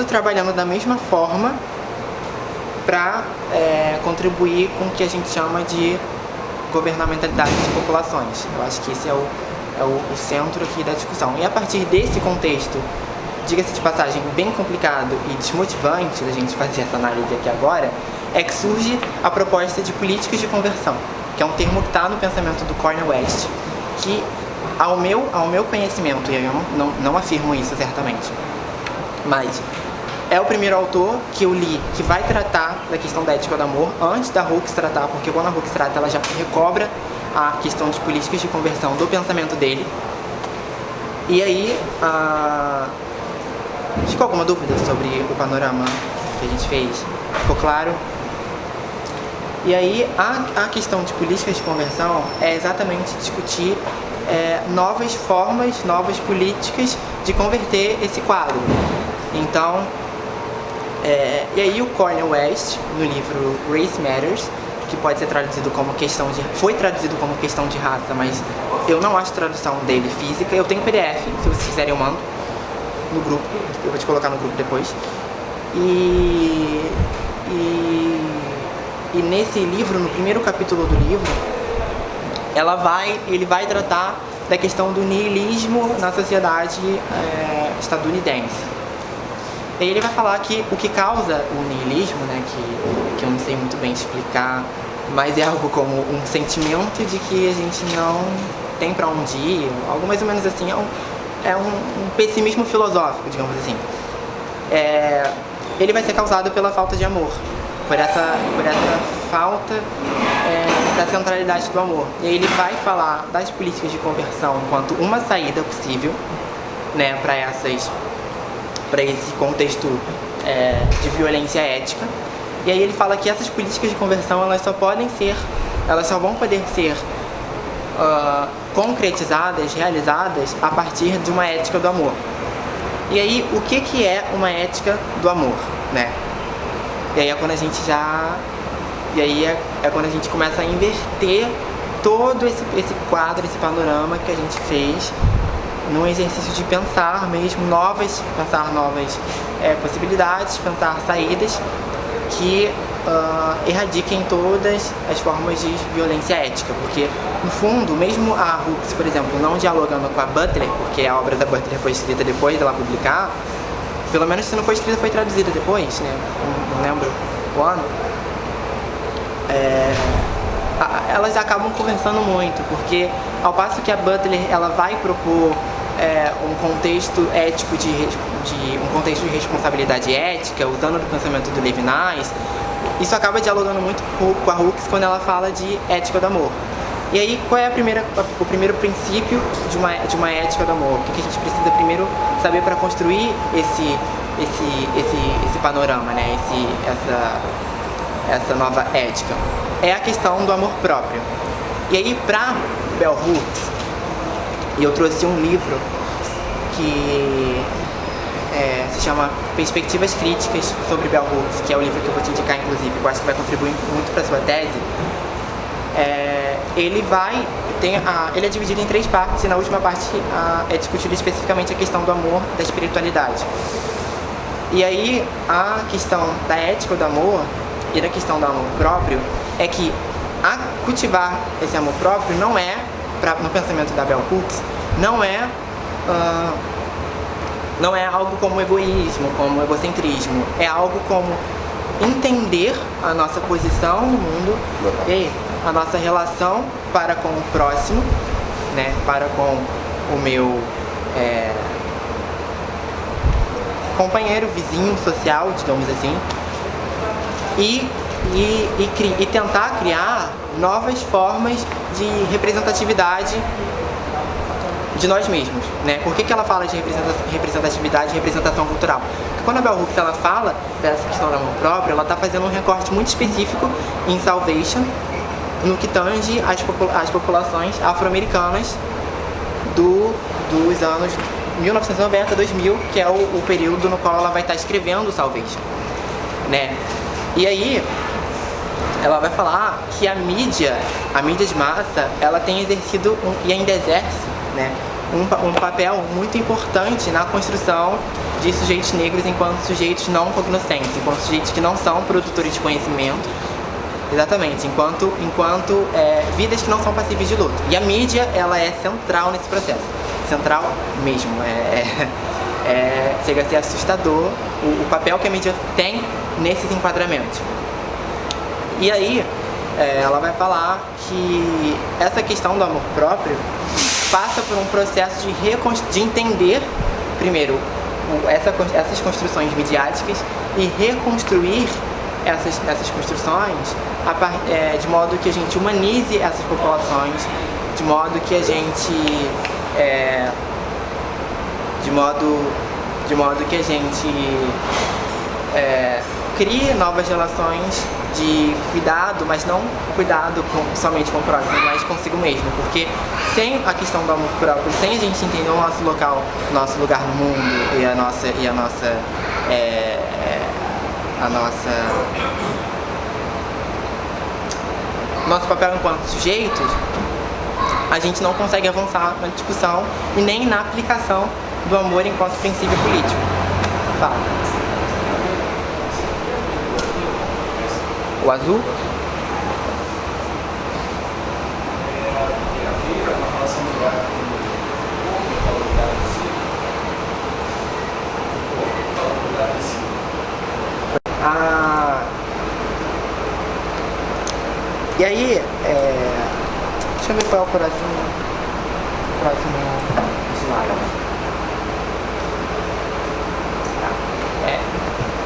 trabalhando da mesma forma para contribuir com o que a gente chama de governamentalidade de populações. Eu acho que esse é o centro aqui da discussão. E a partir desse contexto, diga-se de passagem, bem complicado e desmotivante da gente fazer essa análise aqui agora, é que surge a proposta de políticas de conversão, que é um termo que está no pensamento do Cornel West, que, ao meu conhecimento, e eu não afirmo isso certamente, mas é o primeiro autor que eu li que vai tratar da questão da ética do amor antes da Hooks tratar, porque quando a Hooks trata, ela já recobra a questão de políticas de conversão do pensamento dele. E aí, ficou alguma dúvida sobre o panorama que a gente fez? Ficou claro? E aí, a questão de políticas de conversão é exatamente discutir novas formas, novas políticas de converter esse quadro. Então, e aí o Cornel West, no livro Race Matters, que pode ser traduzido como foi traduzido como questão de raça, mas eu não acho tradução dele física. Eu tenho PDF, se vocês quiserem eu mando no grupo, eu vou te colocar no grupo depois. E nesse livro, no primeiro capítulo do livro, ele vai tratar da questão do niilismo na sociedade estadunidense. E ele vai falar que o que causa o niilismo, né, que eu não sei muito bem explicar, mas é algo como um sentimento de que a gente não tem para onde ir, algo mais ou menos assim, é um pessimismo filosófico, digamos assim. Ele vai ser causado pela falta de amor, por essa falta da centralidade do amor. E aí ele vai falar das políticas de conversão enquanto uma saída possível, né, para esse contexto de violência ética. E aí ele fala que essas políticas de conversão elas só vão poder ser concretizadas, realizadas a partir de uma ética do amor. E aí o que é uma ética do amor, né? E aí é quando a gente quando a gente começa a inverter todo esse quadro, esse panorama que a gente fez num exercício de pensar novas possibilidades, pensar saídas que erradiquem todas as formas de violência ética, porque no fundo, mesmo a Hooks, por exemplo, não dialogando com a Butler, porque a obra da Butler foi escrita depois dela publicar, pelo menos se não foi escrita, foi traduzida depois, né? Não lembro o ano. Elas acabam conversando muito, porque ao passo que a Butler ela vai propor um contexto ético um contexto de responsabilidade ética, usando o pensamento do Levinas, isso acaba dialogando muito com a Hooks quando ela fala de ética do amor. E aí, qual é o primeiro princípio de uma ética do amor? O que a gente precisa primeiro saber para construir esse panorama, né? Essa nova ética? É a questão do amor próprio. E aí, para Bell Hooks, eu trouxe um livro que se chama Perspectivas Críticas sobre Bell Hooks, que é o livro que eu vou te indicar, inclusive, que eu acho que vai contribuir muito para a sua tese. Ele é dividido em 3 partes, e na última parte é discutida especificamente a questão do amor, da espiritualidade. E aí a questão da ética do amor e da questão do amor próprio é que cultivar esse amor próprio não é, no pensamento da Bell Hooks, não é algo como egoísmo, como egocentrismo, é algo como entender a nossa posição no mundo e a nossa relação para com o próximo, né, para com o meu companheiro, vizinho social, digamos assim, e tentar criar novas formas de representatividade de nós mesmos, né? Por que ela fala de representatividade e representação cultural? Porque quando a Bell Hooks ela fala dessa questão do amor próprio, ela está fazendo um recorte muito específico em Salvation, no que tange as populações afro-americanas dos anos 1990 a 2000, que é o período no qual ela vai estar escrevendo Salvation, né? E aí ela vai falar que a mídia de massa, ela tem exercido e ainda exerce, né, um papel muito importante na construção de sujeitos negros enquanto sujeitos não cognoscentes, enquanto sujeitos que não são produtores de conhecimento, exatamente, enquanto vidas que não são passíveis de luto. E a mídia, ela é central nesse processo, central mesmo, chega a ser assustador o papel que a mídia tem nesses enquadramentos. E aí, ela vai falar que essa questão do amor próprio passa por um processo de entender, primeiro, essas construções midiáticas e reconstruir essas construções de modo que a gente humanize essas populações, de modo que a gente crie novas relações de cuidado, mas não cuidado somente com o próximo, mas consigo mesmo, porque sem a questão do amor próprio, sem a gente entender o nosso local, nosso lugar no mundo e nosso papel enquanto sujeitos, a gente não consegue avançar na discussão e nem na aplicação do amor enquanto princípio político. Fala. O azul? E aí, deixa eu ver qual é o próximo slide.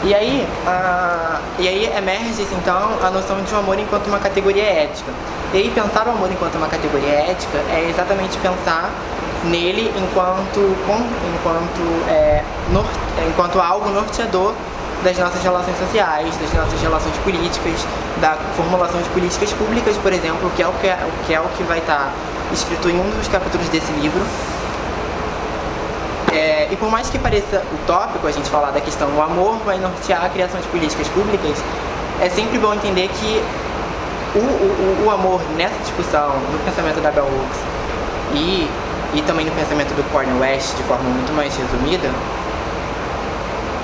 E aí emerge então a noção de um amor enquanto uma categoria ética. E aí pensar o amor enquanto uma categoria ética é exatamente pensar nele enquanto algo norteador das nossas relações sociais, das nossas relações políticas, da formulação de políticas públicas, por exemplo, que é o que vai estar escrito em um dos capítulos desse livro. E por mais que pareça utópico a gente falar da questão o amor vai nortear a criação de políticas públicas, é sempre bom entender que o amor nessa discussão, no pensamento da Bell Hooks e também no pensamento do Cornel West, de forma muito mais resumida,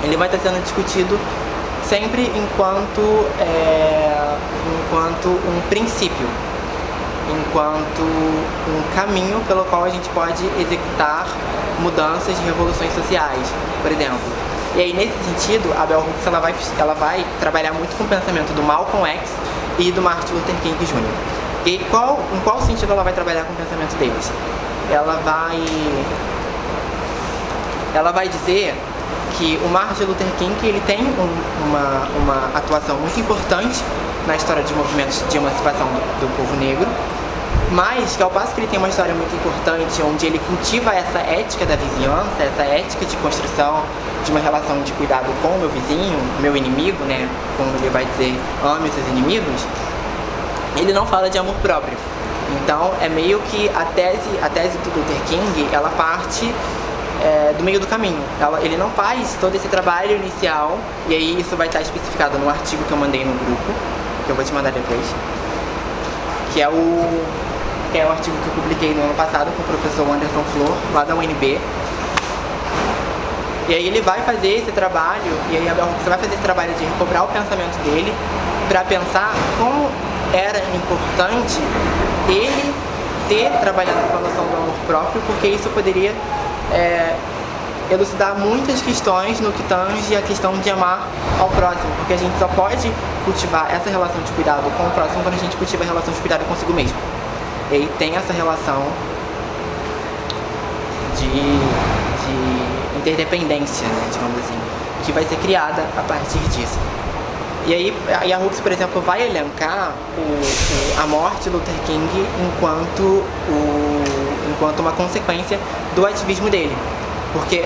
ele vai estar sendo discutido sempre enquanto um princípio, enquanto um caminho pelo qual a gente pode executar mudanças de revoluções sociais, por exemplo. E aí, nesse sentido, a Bell Hooks ela vai trabalhar muito com o pensamento do Malcolm X e do Martin Luther King Jr. E em qual sentido ela vai trabalhar com o pensamento deles? Ela vai dizer que o Martin Luther King ele tem uma atuação muito importante na história de movimentos de emancipação do povo negro, mas que ao passo que ele tem uma história muito importante onde ele cultiva essa ética da vizinhança, essa ética de construção de uma relação de cuidado com o meu vizinho, meu inimigo, né, como ele vai dizer, ame os seus inimigos, ele não fala de amor próprio. Então é meio que a tese do Luther King, ela parte do meio do caminho. Ele não faz todo esse trabalho inicial, e aí isso vai estar especificado no artigo que eu mandei no grupo, que eu vou te mandar depois, que é o artigo que eu publiquei no ano passado com o professor Anderson Flor, lá da UNB. E aí ele vai fazer esse trabalho, e aí a Bell Hooks vai fazer esse trabalho de recobrar o pensamento dele para pensar como era importante ele ter trabalhado com a noção do amor próprio, porque isso poderia elucidar muitas questões no que tange a questão de amar ao próximo, porque a gente só pode cultivar essa relação de cuidado com o próximo quando a gente cultiva a relação de cuidado consigo mesmo. E aí tem essa relação de interdependência, né, digamos assim, que vai ser criada a partir disso. E aí a Hooks, por exemplo, vai elencar a morte de Luther King enquanto uma consequência do ativismo dele. Porque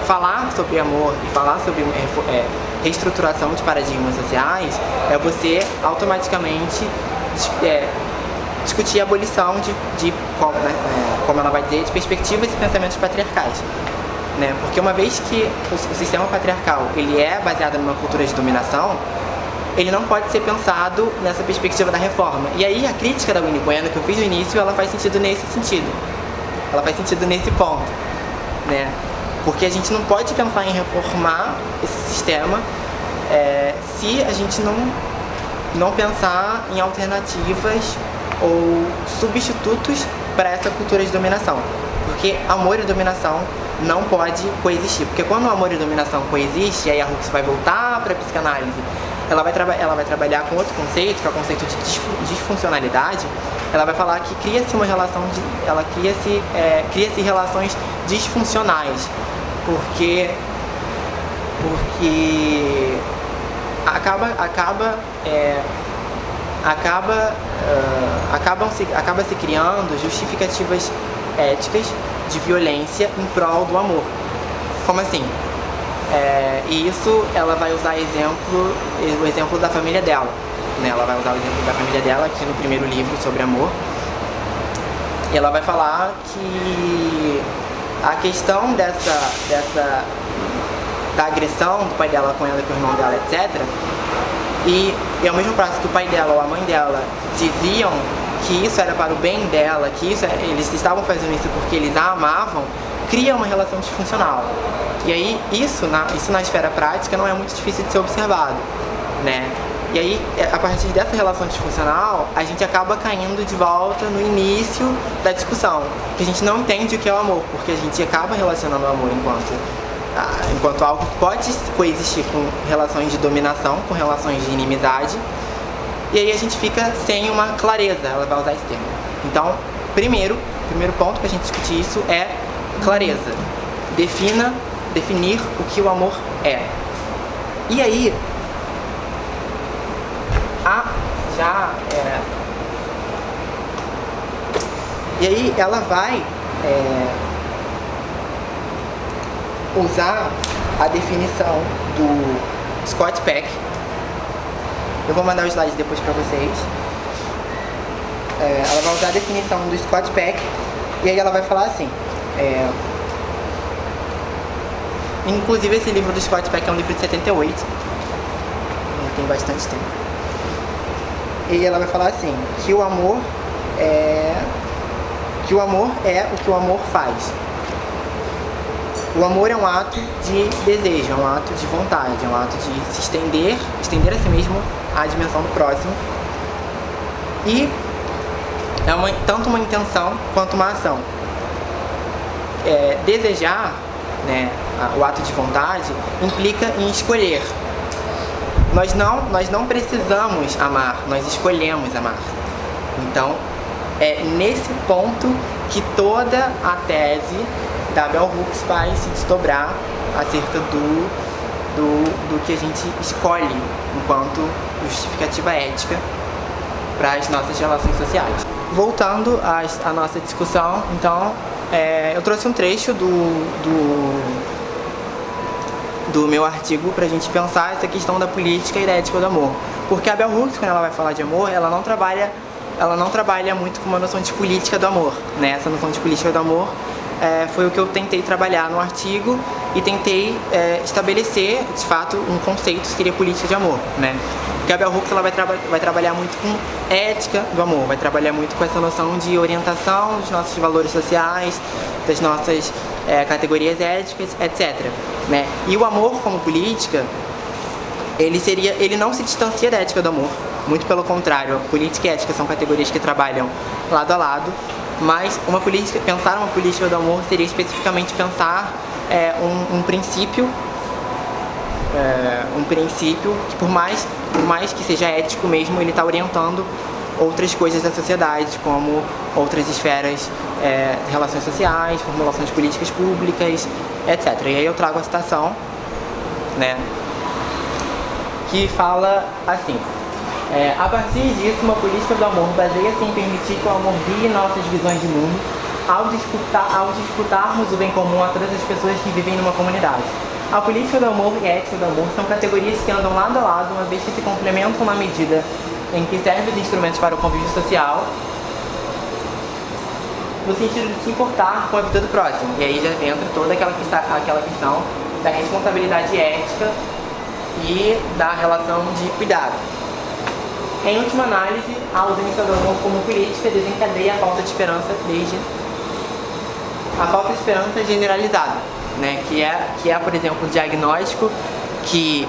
falar sobre amor e falar sobre reestruturação de paradigmas sociais é você automaticamente discutir a abolição como ela vai dizer, de perspectivas e pensamentos patriarcais. Né? Porque uma vez que o sistema patriarcal ele é baseado numa cultura de dominação, ele não pode ser pensado nessa perspectiva da reforma. E aí a crítica da Winnie Bueno que eu fiz no início, ela faz sentido nesse sentido. Ela faz sentido nesse ponto, né? Porque a gente não pode pensar em reformar esse sistema se a gente não pensar em alternativas ou substitutos para essa cultura de dominação. Porque amor e dominação não pode coexistir. Porque quando o amor e dominação coexistem, aí a Hooks vai voltar para a psicanálise, ela vai trabalhar com outro conceito, que é o conceito de disfuncionalidade. Ela vai falar que cria-se uma relação cria-se relações disfuncionais, porque acaba se criando justificativas éticas de violência em prol do amor. Como assim? E isso ela vai usar o exemplo da família dela, né? Ela vai usar o exemplo da família dela aqui no primeiro livro sobre amor. E ela vai falar que a questão da agressão do pai dela com ela e com o irmão dela, etc. E ao mesmo passo que o pai dela ou a mãe dela diziam que isso era para o bem dela, que eles estavam fazendo isso porque eles a amavam, cria uma relação disfuncional. E aí isso na esfera prática não é muito difícil de ser observado, né? E aí, a partir dessa relação disfuncional, a gente acaba caindo de volta no início da discussão, que a gente não entende o que é o amor, porque a gente acaba relacionando o amor enquanto algo que pode coexistir com relações de dominação, com relações de inimizade, e aí a gente fica sem uma clareza, ela vai usar esse termo. Então, primeiro ponto para a gente discutir isso é clareza. Definir o que o amor é. E aí, ela vai usar a definição do Scott Peck. Eu vou mandar os slides depois para vocês. Ela vai usar a definição do Scott Peck e aí ela vai falar assim. Inclusive esse livro do Scott Peck é um livro de 78. Tem bastante tempo. E ela vai falar assim, que o amor é o que o amor faz. O amor é um ato de desejo, é um ato de vontade, é um ato de se estender a si mesmo à dimensão do próximo. E é tanto uma intenção quanto uma ação. Desejar, né, o ato de vontade, implica em escolher. Nós não precisamos amar, nós escolhemos amar. Então, é nesse ponto que toda a tese da Bell Hooks vai se desdobrar acerca do que a gente escolhe enquanto justificativa ética para as nossas relações sociais. Voltando à nossa discussão, então, eu trouxe um trecho do meu artigo para a gente pensar essa questão da política e da ética do amor. Porque a Bell Hooks, quando ela vai falar de amor, ela não trabalha muito com uma noção de política do amor, né? Essa noção de política do amor foi o que eu tentei trabalhar no artigo e tentei estabelecer, de fato, um conceito que seria política de amor, né? Porque a Bell Hooks ela vai trabalhar muito com ética do amor, vai trabalhar muito com essa noção de orientação dos nossos valores sociais, das nossas categorias éticas, etc. Né? E o amor como política, ele não se distancia da ética do amor, muito pelo contrário, política e ética são categorias que trabalham lado a lado, mas pensar uma política do amor seria especificamente pensar um princípio que por mais que seja ético mesmo, ele está orientando outras coisas da sociedade, como outras esferas, relações sociais, formulações de políticas públicas, etc. E aí eu trago a citação, né, que fala assim: a partir disso, uma política do amor baseia-se em permitir que o amor guie nossas visões de mundo ao disputarmos o bem comum a todas as pessoas que vivem numa comunidade. A política do amor e a ética do amor são categorias que andam lado a lado, uma vez que se complementam na medida em que servem de instrumentos para o convívio social, no sentido de se importar com a vida do próximo. E aí já entra toda aquela questão da responsabilidade ética e da relação de cuidado. Em última análise, a ausência do amor como política desencadeia a falta de esperança generalizada, né? que é, por exemplo, o diagnóstico que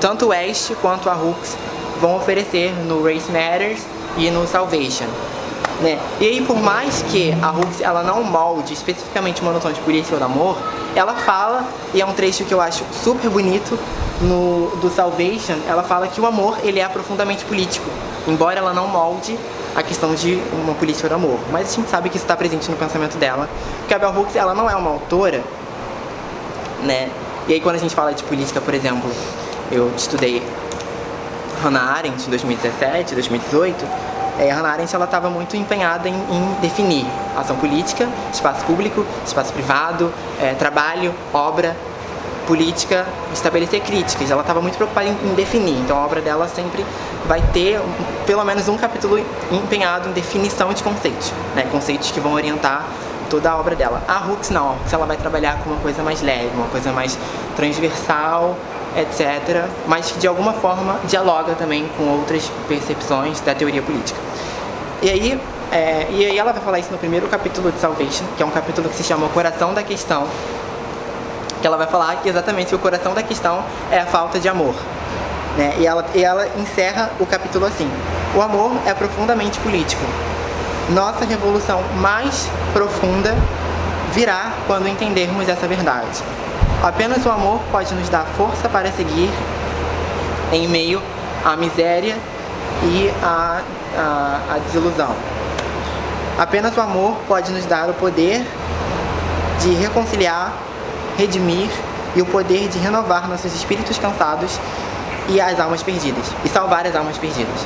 tanto o West quanto a Hooks vão oferecer no Race Matters e no Salvation, né? E aí, por mais que a Hooks ela não molde especificamente uma noção de política do amor, ela fala, e é um trecho que eu acho super bonito, do Salvation, ela fala que o amor ele é profundamente político, embora ela não molde a questão de uma política do amor. Mas a gente sabe que isso está presente no pensamento dela, porque a Bell Hooks ela não é uma autora, né? E aí quando a gente fala de política, por exemplo, eu estudei Hannah Arendt em 2017, 2018, Hannah Arendt ela estava muito empenhada em definir ação política, espaço público, espaço privado, trabalho, obra, política, estabelecer críticas. Ela estava muito preocupada em definir, então a obra dela sempre vai ter pelo menos um capítulo empenhado em definição de conceitos, né? Conceitos que vão orientar toda a obra dela. A Hooks não, a Hooks ela vai trabalhar com uma coisa mais leve, uma coisa mais transversal, etc., mas que de alguma forma dialoga também com outras percepções da teoria política. E aí ela vai falar isso no primeiro capítulo de Salvation, que é um capítulo que se chama O Coração da Questão, que ela vai falar que exatamente que o coração da questão é a falta de amor, né? E ela encerra o capítulo assim: o amor é profundamente político. Nossa revolução mais profunda virá quando entendermos essa verdade. Apenas o amor pode nos dar força para seguir em meio à miséria e à desilusão. Apenas o amor pode nos dar o poder de reconciliar, redimir e o poder de renovar nossos espíritos cansados e as almas perdidas, e salvar as almas perdidas,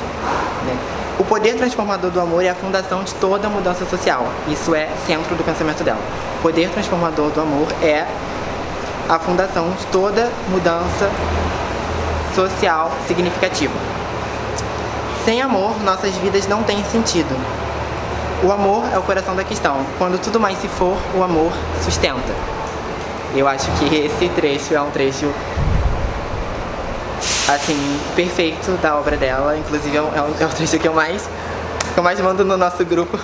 né? O poder transformador do amor é a fundação de toda mudança social. Isso é centro do pensamento dela. O poder transformador do amor é a fundação de toda mudança social significativa. Sem amor, nossas vidas não têm sentido. O amor é o coração da questão. Quando tudo mais se for, o amor sustenta. Eu acho que esse trecho é um trecho, assim, perfeito da obra dela. Inclusive é o trecho que eu mais mando no nosso grupo.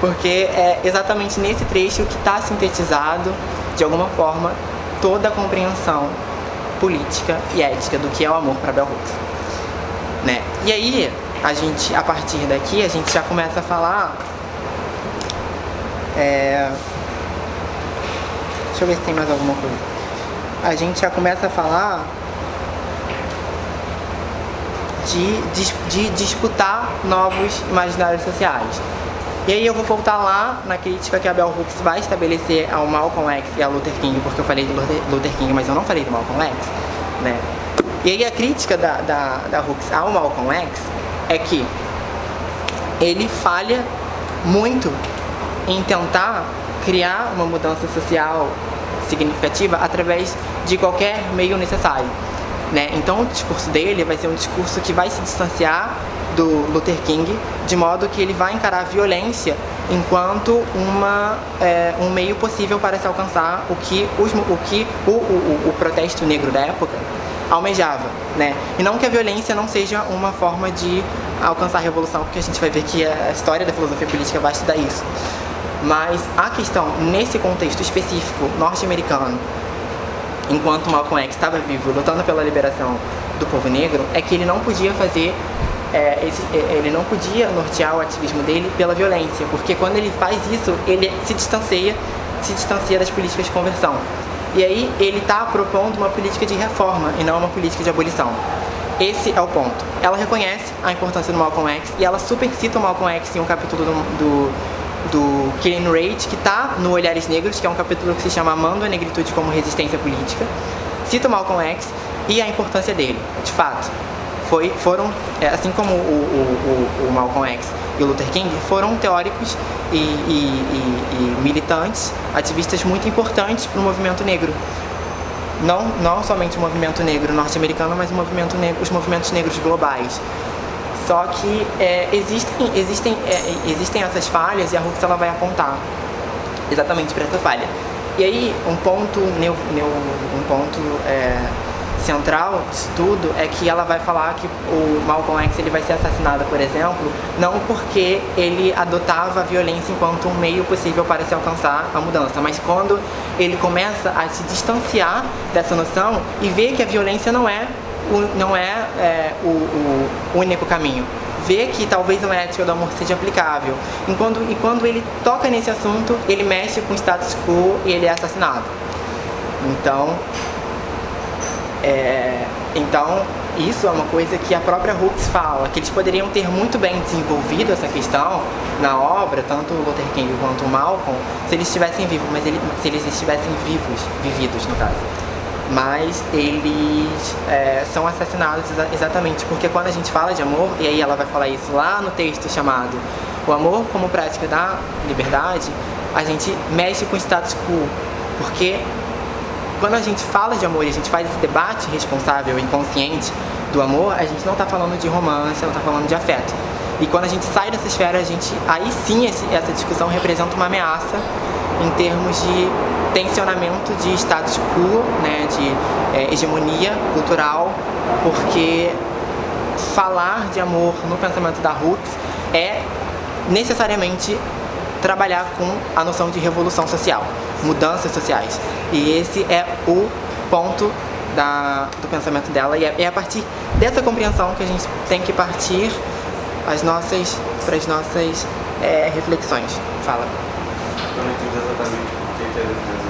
Porque é exatamente nesse trecho que está sintetizado, de alguma forma, toda a compreensão política e ética do que é o amor para Bell Hooks, né? E aí, a partir daqui, a gente já começa a falar... Deixa eu ver se tem mais alguma coisa. A gente já começa a falar de disputar novos imaginários sociais. E aí eu vou voltar lá na crítica que a Bell Hooks vai estabelecer ao Malcolm X e ao Luther King, porque eu falei do Luther King, mas eu não falei do Malcolm X, né? E aí a crítica da Hooks ao Malcolm X é que ele falha muito em tentar criar uma mudança social significativa através de qualquer meio necessário, né? Então o discurso dele vai ser um discurso que vai se distanciar do Luther King, de modo que ele vai encarar a violência enquanto um meio possível para se alcançar o que o protesto negro da época almejava, né? E não que a violência não seja uma forma de alcançar a revolução, porque a gente vai ver que a história da filosofia política vai estudar isso. Mas a questão, nesse contexto específico norte-americano, enquanto Malcolm X estava vivo, lutando pela liberação do povo negro, é que ele não podia fazer, ele não podia nortear o ativismo dele pela violência, porque quando ele faz isso, ele se distancia das políticas de conversão. E aí ele está propondo uma política de reforma e não uma política de abolição. esse é o ponto. Ela reconhece a importância do Malcolm X e ela super cita o Malcolm X em um capítulo do Killing Rage, que está no Olhares Negros, que é um capítulo que se chama Amando a Negritude como Resistência Política. Cita o Malcolm X e a importância dele, de fato. Foram, assim como o Malcolm X e o Luther King, foram teóricos e militantes, ativistas muito importantes para o movimento negro. Não somente o movimento negro norte-americano, mas os movimentos negros globais. Só que existem essas falhas e a Hooks ela vai apontar exatamente para essa falha. E aí, um ponto central disso tudo é que ela vai falar que o Malcolm X ele vai ser assassinado, por exemplo, não porque ele adotava a violência enquanto um meio possível para se alcançar a mudança, mas quando ele começa a se distanciar dessa noção e ver que a violência não é o único caminho. Ver que talvez uma ética do amor seja aplicável. E quando ele toca nesse assunto, ele mexe com o status quo e ele é assassinado. Então, isso é uma coisa que a própria Hooks fala, que eles poderiam ter muito bem desenvolvido essa questão na obra, tanto o Luther King quanto o Malcolm, se eles estivessem vivos, se eles estivessem vividos no caso. Mas eles são assassinados exatamente porque quando a gente fala de amor, e aí ela vai falar isso lá no texto chamado O Amor como Prática da Liberdade, a gente mexe com o status quo, porque quando a gente fala de amor e a gente faz esse debate responsável e consciente do amor, a gente não está falando de romance, não está falando de afeto. E quando a gente sai dessa esfera, aí sim essa discussão representa uma ameaça em termos de tensionamento de status quo, né, de hegemonia cultural, porque falar de amor no pensamento da Hooks é necessariamente trabalhar com a noção de revolução social, mudanças sociais. E esse é o ponto do pensamento dela, e é a partir dessa compreensão que a gente tem que partir para as nossas reflexões. Fala. Eu não entendi exatamente por que a defesa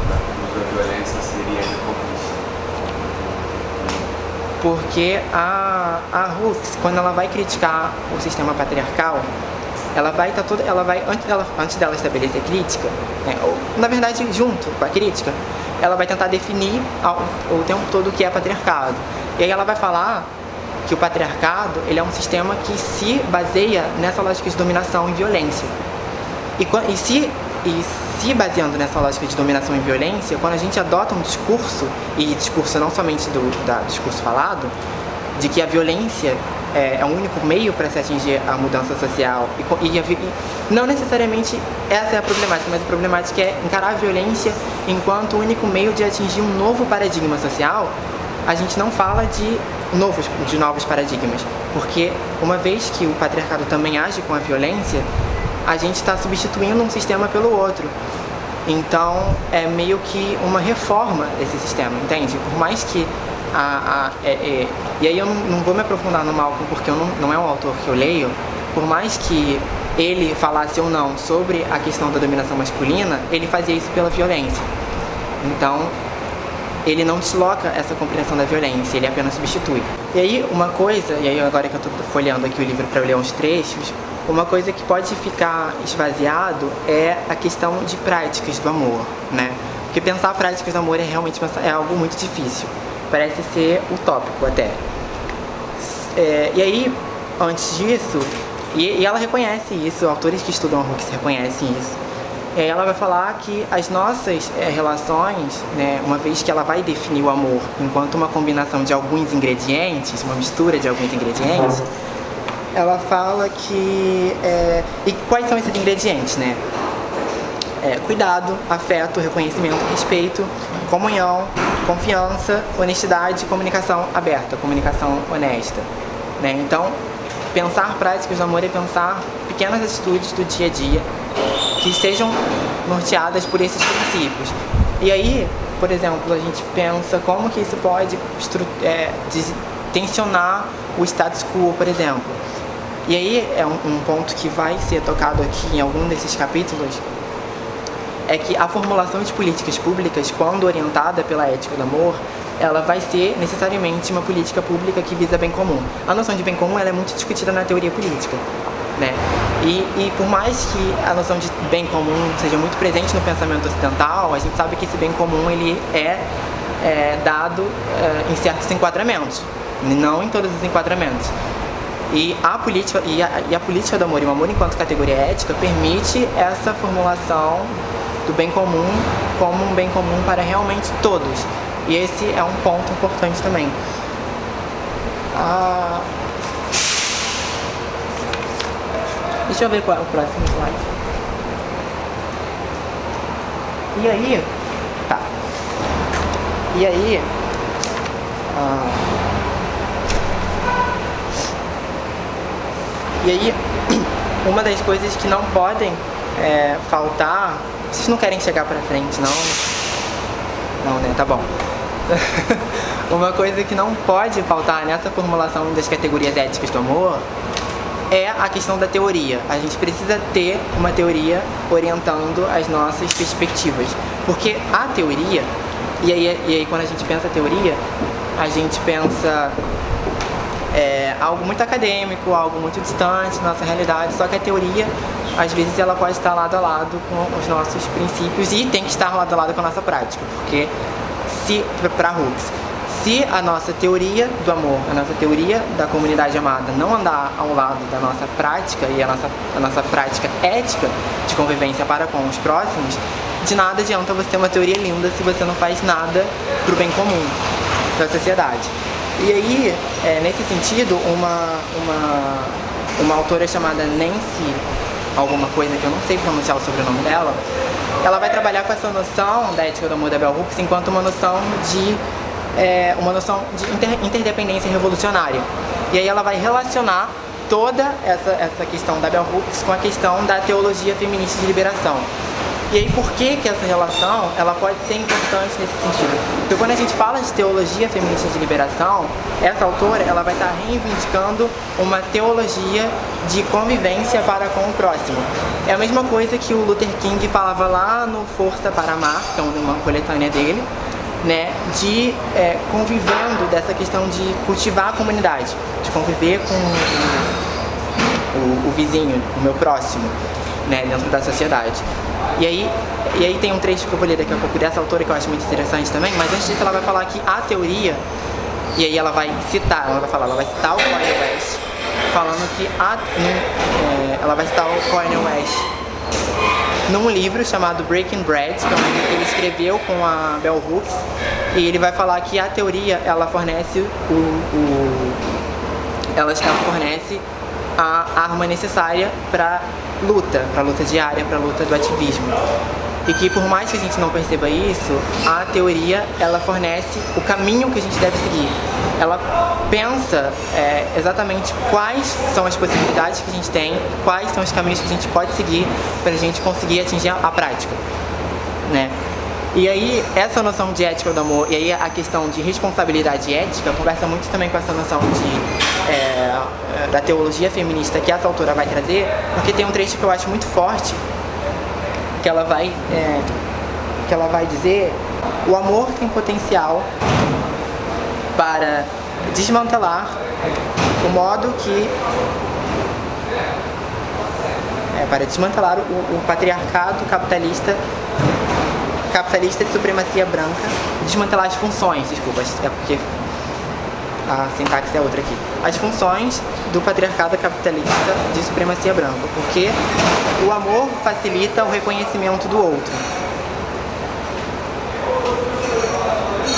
da violência seria reformista. Porque a Hooks, quando ela vai criticar o sistema patriarcal, antes dela estabelecer crítica, né, ou, na verdade, junto com a crítica, ela vai tentar definir o tempo todo o que é patriarcado. E aí ela vai falar que o patriarcado ele é um sistema que se baseia nessa lógica de dominação e violência. E se baseando nessa lógica de dominação e violência, quando a gente adota um discurso, e discurso não somente do discurso falado, de que a violência é o único meio para se atingir a mudança social, e não necessariamente essa é a problemática, mas a problemática é encarar a violência enquanto o único meio de atingir um novo paradigma social. A gente não fala de novos paradigmas, porque uma vez que o patriarcado também age com a violência, a gente está substituindo um sistema pelo outro. Então é meio que uma reforma desse sistema, entende? Por mais que e aí eu não vou me aprofundar no Malcolm porque não é um autor que eu leio, por mais que ele falasse ou não sobre a questão da dominação masculina, ele fazia isso pela violência. Então ele não desloca essa compreensão da violência, ele apenas substitui. E aí uma coisa, e aí agora que eu estou folheando aqui o livro para eu ler uns trechos, uma coisa que pode ficar esvaziado é a questão de práticas do amor, né? Porque pensar práticas do amor é algo muito difícil. Parece ser utópico até. E aí, antes disso, e ela reconhece isso, autores que estudam a Hooks reconhecem isso. E aí ela vai falar que as nossas relações, né, uma vez que ela vai definir o amor enquanto uma combinação de alguns ingredientes, uma mistura de alguns ingredientes, ela fala que... e quais são esses ingredientes, né? Cuidado, afeto, reconhecimento, respeito, comunhão, confiança, honestidade, comunicação aberta, comunicação honesta, né? Então, pensar práticas do amor é pensar pequenas atitudes do dia a dia que sejam norteadas por esses princípios. E aí, por exemplo, a gente pensa como que isso pode tensionar o status quo, por exemplo. E aí é um ponto que vai ser tocado aqui em algum desses capítulos, é que a formulação de políticas públicas, quando orientada pela ética do amor, ela vai ser necessariamente uma política pública que visa bem comum. A noção de bem comum ela é muito discutida na teoria política, né? E por mais que a noção de bem comum seja muito presente no pensamento ocidental, a gente sabe que esse bem comum ele é dado em certos enquadramentos, não em todos os enquadramentos. E a política do amor e o amor enquanto categoria ética permite essa formulação do bem comum como um bem comum para realmente todos. E esse é um ponto importante também. Deixa eu ver qual é o próximo slide. E aí, tá. E aí, uma das coisas que não podem faltar. Vocês não querem chegar pra frente, não? Não, né? Tá bom. Uma coisa que não pode faltar nessa formulação das categorias éticas do amor é a questão da teoria. A gente precisa ter uma teoria orientando as nossas perspectivas. Porque a teoria, e aí quando a gente pensa teoria, a gente pensa algo muito acadêmico, algo muito distante da nossa realidade, só que a teoria, às vezes, ela pode estar lado a lado com os nossos princípios e tem que estar lado a lado com a nossa prática, porque para Hooks, se a nossa teoria do amor, a nossa teoria da comunidade amada não andar ao lado da nossa prática e a nossa prática ética de convivência para com os próximos, de nada adianta você ter uma teoria linda se você não faz nada para o bem comum da sociedade. E aí, nesse sentido, uma autora chamada Nancy, alguma coisa que eu não sei pronunciar o sobrenome dela, ela vai trabalhar com essa noção da ética do amor da Bell Hooks enquanto uma noção de interdependência revolucionária. E aí ela vai relacionar toda essa questão da Bell Hooks com a questão da teologia feminista de liberação. E aí, por que essa relação ela pode ser importante nesse sentido? Então, quando a gente fala de teologia feminista de liberação, essa autora ela vai estar reivindicando uma teologia de convivência para com o próximo. É a mesma coisa que o Luther King falava lá no Força para Amar, que é uma coletânea dele, né, de convivendo dessa questão de cultivar a comunidade, de conviver com o vizinho, o meu próximo, né, dentro da sociedade. E aí tem um trecho que eu vou ler daqui a pouco dessa autora que eu acho muito interessante também, mas antes disso ela vai falar que a teoria, e aí ela vai citar o Cornel West, falando que ela vai citar o Cornel West num livro chamado Breaking Bread, que é um livro que ele escreveu com a Bell Hooks, e ele vai falar que a teoria ela fornece ela fornece a arma necessária para luta diária, para a luta do ativismo. E que por mais que a gente não perceba isso, a teoria ela fornece o caminho que a gente deve seguir. Ela pensa exatamente quais são as possibilidades que a gente tem, quais são os caminhos que a gente pode seguir para a gente conseguir atingir a prática, né? E aí, essa noção de ética do amor, e aí a questão de responsabilidade ética, conversa muito também com essa noção da teologia feminista que essa autora vai trazer, porque tem um trecho que eu acho muito forte, que ela vai dizer: o amor tem potencial para desmantelar o modo que... para desmantelar o patriarcado capitalista de supremacia branca, desmantelar as funções, desculpa, é porque a sintaxe é outra aqui, as funções do patriarcado capitalista de supremacia branca, porque o amor facilita o reconhecimento do outro.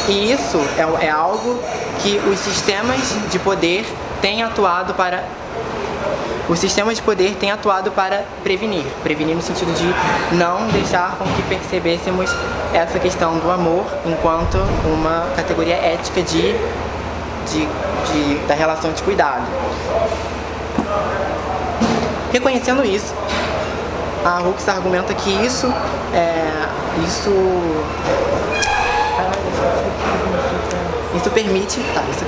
E isso é algo que os sistemas de poder têm atuado para... Os sistemas de poder têm atuado para prevenir no sentido de não deixar com que percebêssemos essa questão do amor enquanto uma categoria ética da relação de cuidado. Reconhecendo isso, a Hooks argumenta que isso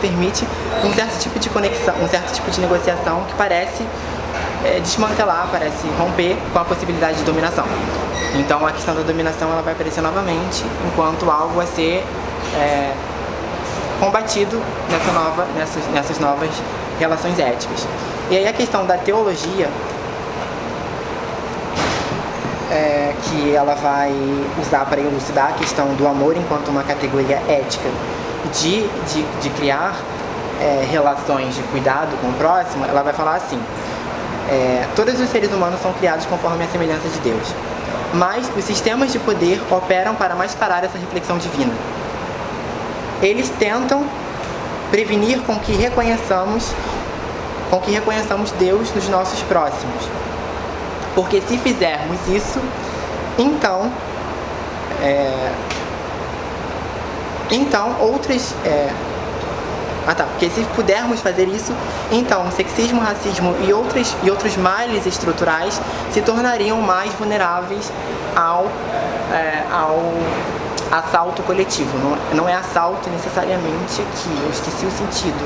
permite um certo tipo de conexão, um certo tipo de negociação que parece desmantelar, parece romper com a possibilidade de dominação. Então a questão da dominação ela vai aparecer novamente enquanto algo a ser combatido nessas novas relações éticas. E aí a questão da teologia, que ela vai usar para elucidar a questão do amor enquanto uma categoria ética de criar relações de cuidado com o próximo, ela vai falar assim: todos os seres humanos são criados conforme a semelhança de Deus, mas os sistemas de poder operam para mascarar essa reflexão divina. Eles tentam prevenir com que reconheçamos Deus nos nossos próximos, porque se fizermos isso, então outras porque se pudermos fazer isso, então o sexismo, racismo e outros males estruturais se tornariam mais vulneráveis ao assalto coletivo. Não é assalto necessariamente aqui, eu esqueci o sentido.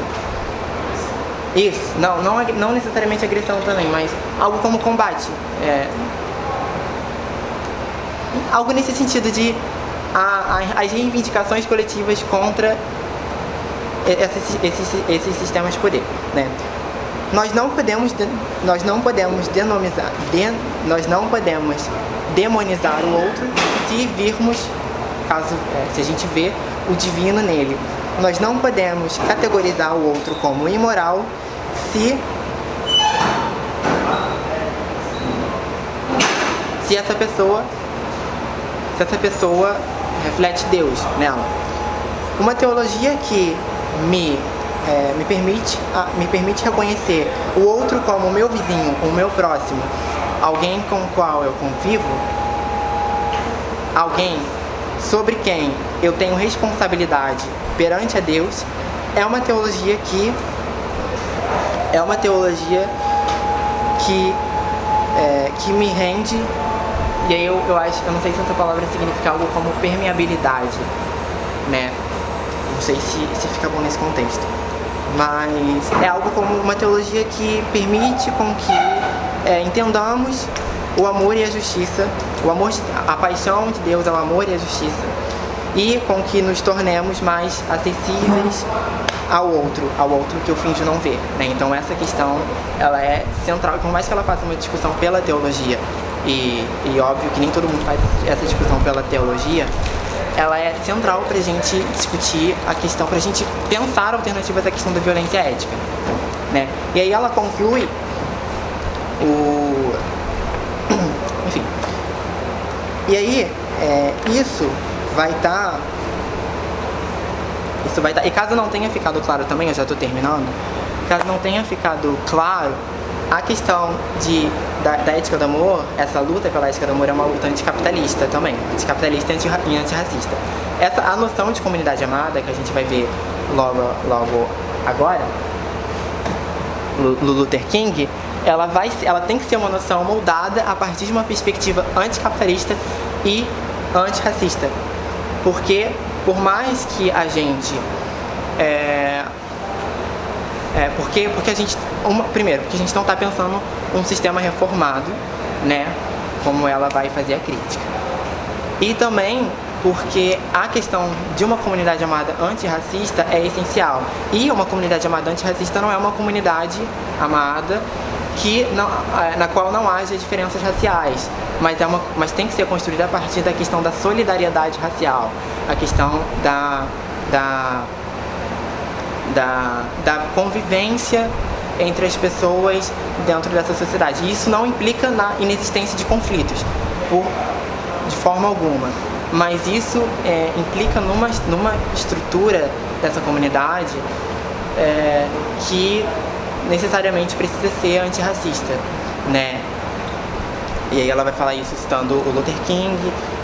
Isso, não necessariamente agressão também, mas algo como combate. Algo nesse sentido de as reivindicações coletivas contra esses sistemas de poder, né? Nós não podemos demonizar o outro se a gente vê o divino nele. Nós não podemos categorizar o outro como imoral se essa pessoa reflete Deus nela. Uma teologia que me permite reconhecer o outro como o meu vizinho, o meu próximo, alguém com o qual eu convivo, alguém sobre quem eu tenho responsabilidade perante a Deus, é uma teologia que me rende. E aí eu não sei se essa palavra significa algo como permeabilidade, né? Não sei se fica bom nesse contexto, mas é algo como uma teologia que permite com que entendamos o amor e a justiça, a paixão de Deus é o amor e a justiça, e com que nos tornemos mais acessíveis ao outro que eu finjo não ver, né? Então essa questão, ela é central, por mais que ela faça uma discussão pela teologia, e óbvio que nem todo mundo faz essa discussão pela teologia, ela é central pra gente discutir a questão, pra gente pensar alternativas à questão da violência ética, né? E aí ela conclui enfim. E aí, isso vai estar... E caso não tenha ficado claro também, eu já estou terminando, caso não tenha ficado claro, a questão da ética do amor, essa luta pela ética do amor é uma luta anticapitalista também, anticapitalista e antirracista. A noção de comunidade amada, que a gente vai ver logo agora, Luther King, ela tem que ser uma noção moldada a partir de uma perspectiva anticapitalista e antirracista. Porque, por mais que a gente... porque a gente... Primeiro, porque a gente não está pensando um sistema reformado, né? Como ela vai fazer a crítica. E também porque a questão de uma comunidade amada antirracista é essencial. E uma comunidade amada antirracista não é uma comunidade amada na qual não haja diferenças raciais, mas tem que ser construída a partir da questão da solidariedade racial, a questão da convivência entre as pessoas dentro dessa sociedade. E isso não implica na inexistência de conflitos, de forma alguma, mas isso implica numa estrutura dessa comunidade que necessariamente precisa ser antirracista, né? E aí ela vai falar isso citando o Luther King,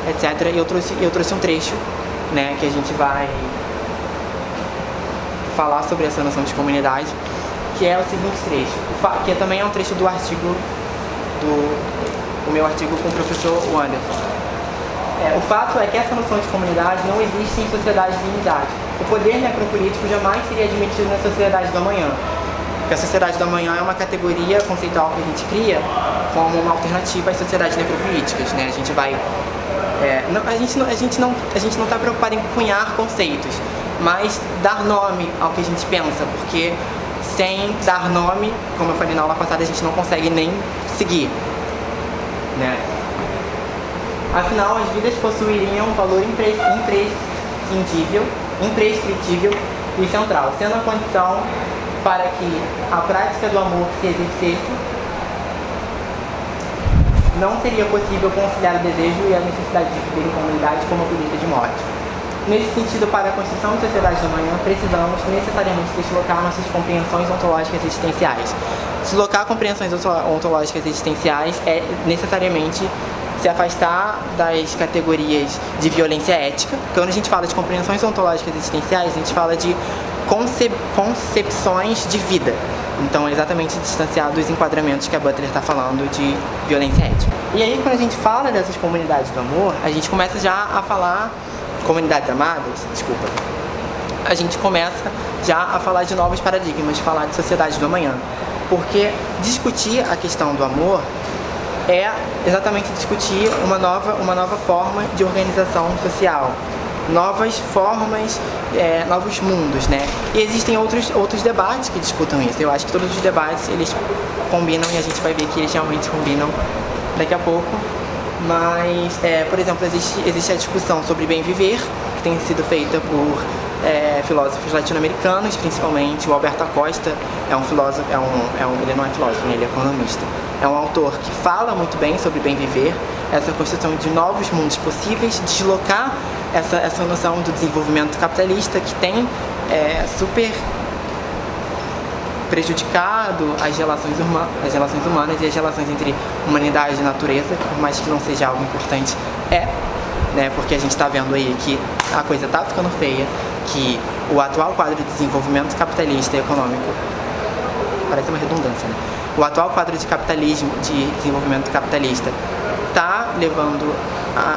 etc. E eu trouxe um trecho, né, que a gente vai falar sobre essa noção de comunidade, que é o seguinte trecho, que também é um trecho do artigo, do meu artigo com o professor Anderson. O fato é que essa noção de comunidade não existe em sociedade de unidade. O poder necropolítico jamais seria admitido na sociedade do amanhã. Porque a sociedade do amanhã é uma categoria conceitual que a gente cria como uma alternativa às sociedades necropolíticas, né? A gente vai... a gente não está preocupado em cunhar conceitos. mas dar nome ao que a gente pensa, porque sem dar nome, como eu falei na aula passada, a gente não consegue nem seguir, né? Afinal, as vidas possuiriam um valor imprescindível, imprescritível e central, sendo a condição para que a prática do amor se exercesse, não seria possível conciliar o desejo e a necessidade de viver em comunidade como política de morte. Nesse sentido, para a construção de sociedades do amanhã, precisamos necessariamente deslocar nossas compreensões ontológicas existenciais. Deslocar compreensões ontológicas existenciais é necessariamente se afastar das categorias de violência ética. Quando a gente fala de compreensões ontológicas existenciais, a gente fala de concepções de vida. Então é exatamente distanciado dos enquadramentos que a Butler está falando de violência ética. E aí, quando a gente fala dessas comunidades do amor, a gente começa já a falar, comunidades amadas, desculpa, a gente começa já a falar de novos paradigmas, falar de sociedade do amanhã. Porque discutir a questão do amor é exatamente discutir uma nova forma de organização social, novas formas, novos mundos, né? E existem outros debates que discutam isso. Eu acho que todos os debates, eles combinam e a gente vai ver que eles realmente combinam daqui a pouco. Mas, por exemplo, existe a discussão sobre bem viver, que tem sido feita por filósofos latino-americanos, principalmente o Alberto Acosta. É um filósofo, ele não é filósofo, ele é economista. É um autor que fala muito bem sobre bem viver, essa construção de novos mundos possíveis, deslocar essa noção do desenvolvimento capitalista que tem super prejudicado as relações humanas e as relações entre humanidade e natureza, por mais que não seja algo importante, né? Porque a gente está vendo aí que a coisa está ficando feia, que o atual quadro de desenvolvimento capitalista e econômico, parece uma redundância, né? O atual quadro de desenvolvimento capitalista está levando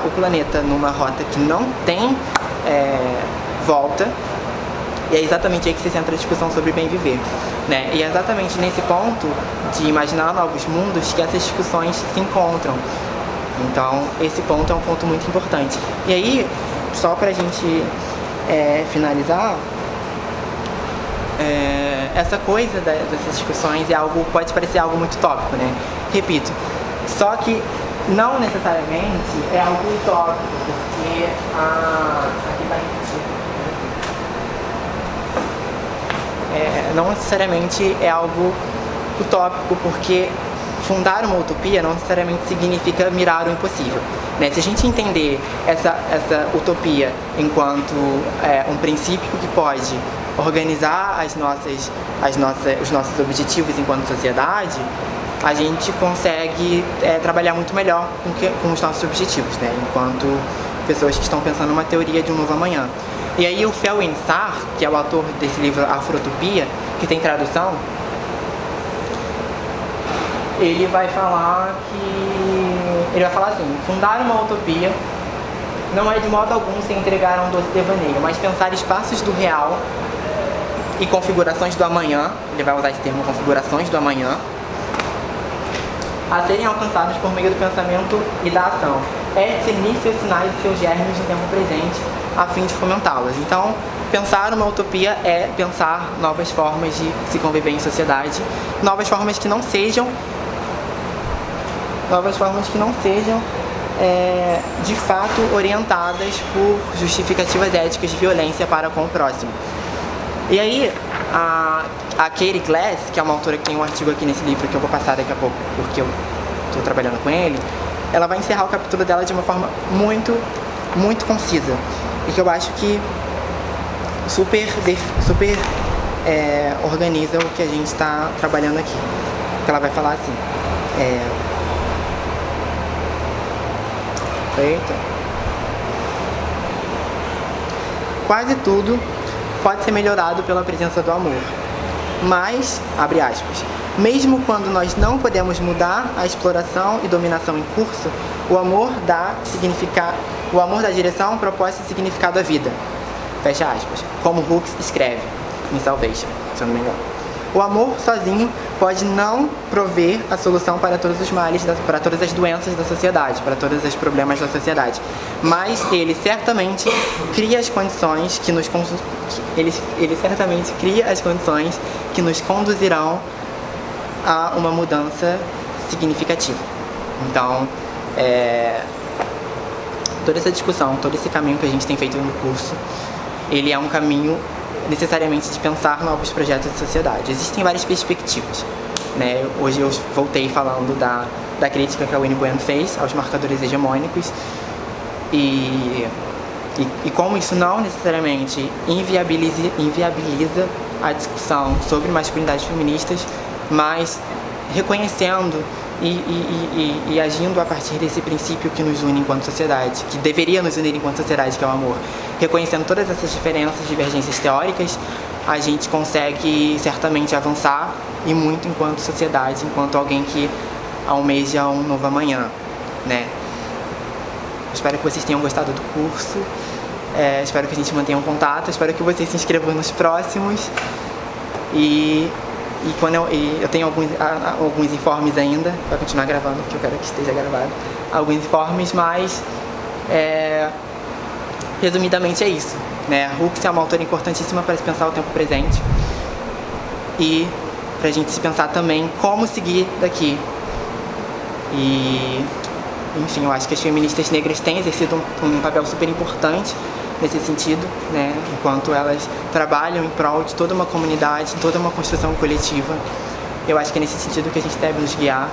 o planeta numa rota que não tem volta, e é exatamente aí que se centra a discussão sobre bem viver, né? E é exatamente nesse ponto de imaginar novos mundos que essas discussões se encontram. Então, esse ponto é um ponto muito importante. E aí, só para a gente finalizar, essa coisa dessas discussões pode parecer algo muito utópico, né? Repito, só que não necessariamente é algo utópico, porque aqui está não necessariamente é algo utópico, porque fundar uma utopia não necessariamente significa mirar o impossível, né? Se a gente entender essa utopia enquanto um princípio que pode organizar os nossos objetivos enquanto sociedade, a gente consegue trabalhar muito melhor com os nossos objetivos, né? Enquanto pessoas que estão pensando numa teoria de um novo amanhã. E aí o Felwine Sarr, que é o autor desse livro Afrotopia, que tem tradução, ele vai falar assim: fundar uma utopia não é de modo algum se entregar a um doce devaneio, mas pensar espaços do real e configurações do amanhã, ele vai usar esse termo, configurações do amanhã, a serem alcançados por meio do pensamento e da ação. É discernir seus sinais e seus germes no tempo presente, a fim de fomentá-las. Então, pensar uma utopia é pensar novas formas de se conviver em sociedade, novas formas que não sejam de fato orientadas por justificativas éticas de violência para com o próximo. E aí, a Katie Glass, que é uma autora que tem um artigo aqui nesse livro que eu vou passar daqui a pouco, porque eu estou trabalhando com ele, ela vai encerrar o capítulo dela de uma forma muito, muito concisa, e que eu acho que super organiza o que a gente está trabalhando aqui. Ela vai falar assim, quase tudo pode ser melhorado pela presença do amor, mas, abre aspas, mesmo quando nós não podemos mudar a exploração e dominação em curso, o amor dá direção, propósito e significado à vida. Fecha aspas. Como Hooks escreve em Salvation, se eu não me engano. O amor sozinho pode não prover a solução para todos os males, para todas as doenças da sociedade, para todos os problemas da sociedade, mas ele certamente cria as condições que nos ele certamente cria as condições que nos conduzirão a uma mudança significativa. Então, toda essa discussão, todo esse caminho que a gente tem feito no curso, ele é um caminho necessariamente de pensar novos projetos de sociedade. Existem várias perspectivas, né? Hoje eu voltei falando da crítica que a Winnie Bueno fez aos marcadores hegemônicos e como isso não necessariamente inviabiliza a discussão sobre masculinidades feministas, mas reconhecendo e agindo a partir desse princípio que nos une enquanto sociedade, que deveria nos unir enquanto sociedade, que é o amor. Reconhecendo todas essas diferenças, divergências teóricas, a gente consegue certamente avançar e muito enquanto sociedade, enquanto alguém que almeja um novo amanhã, né? Espero que vocês tenham gostado do curso, espero que a gente mantenha um contato, espero que vocês se inscrevam nos próximos e quando eu tenho alguns informes ainda para continuar gravando, porque eu quero que esteja gravado alguns informes, mas resumidamente é isso, né? A Rooks é uma autora importantíssima para se pensar o tempo presente e para a gente se pensar também como seguir daqui. E enfim, eu acho que as feministas negras têm exercido um papel super importante nesse sentido, né? Enquanto elas trabalham em prol de toda uma comunidade, toda uma construção coletiva. Eu acho que é nesse sentido que a gente deve nos guiar.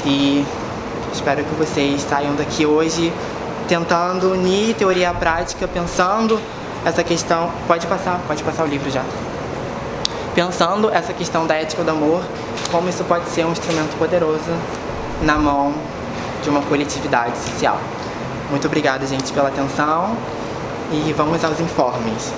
E espero que vocês saiam daqui hoje tentando unir teoria à prática, pensando essa questão... Pode passar o livro já. Pensando essa questão da ética do amor, como isso pode ser um instrumento poderoso na mão de uma coletividade social. Muito obrigada, gente, pela atenção e vamos aos informes.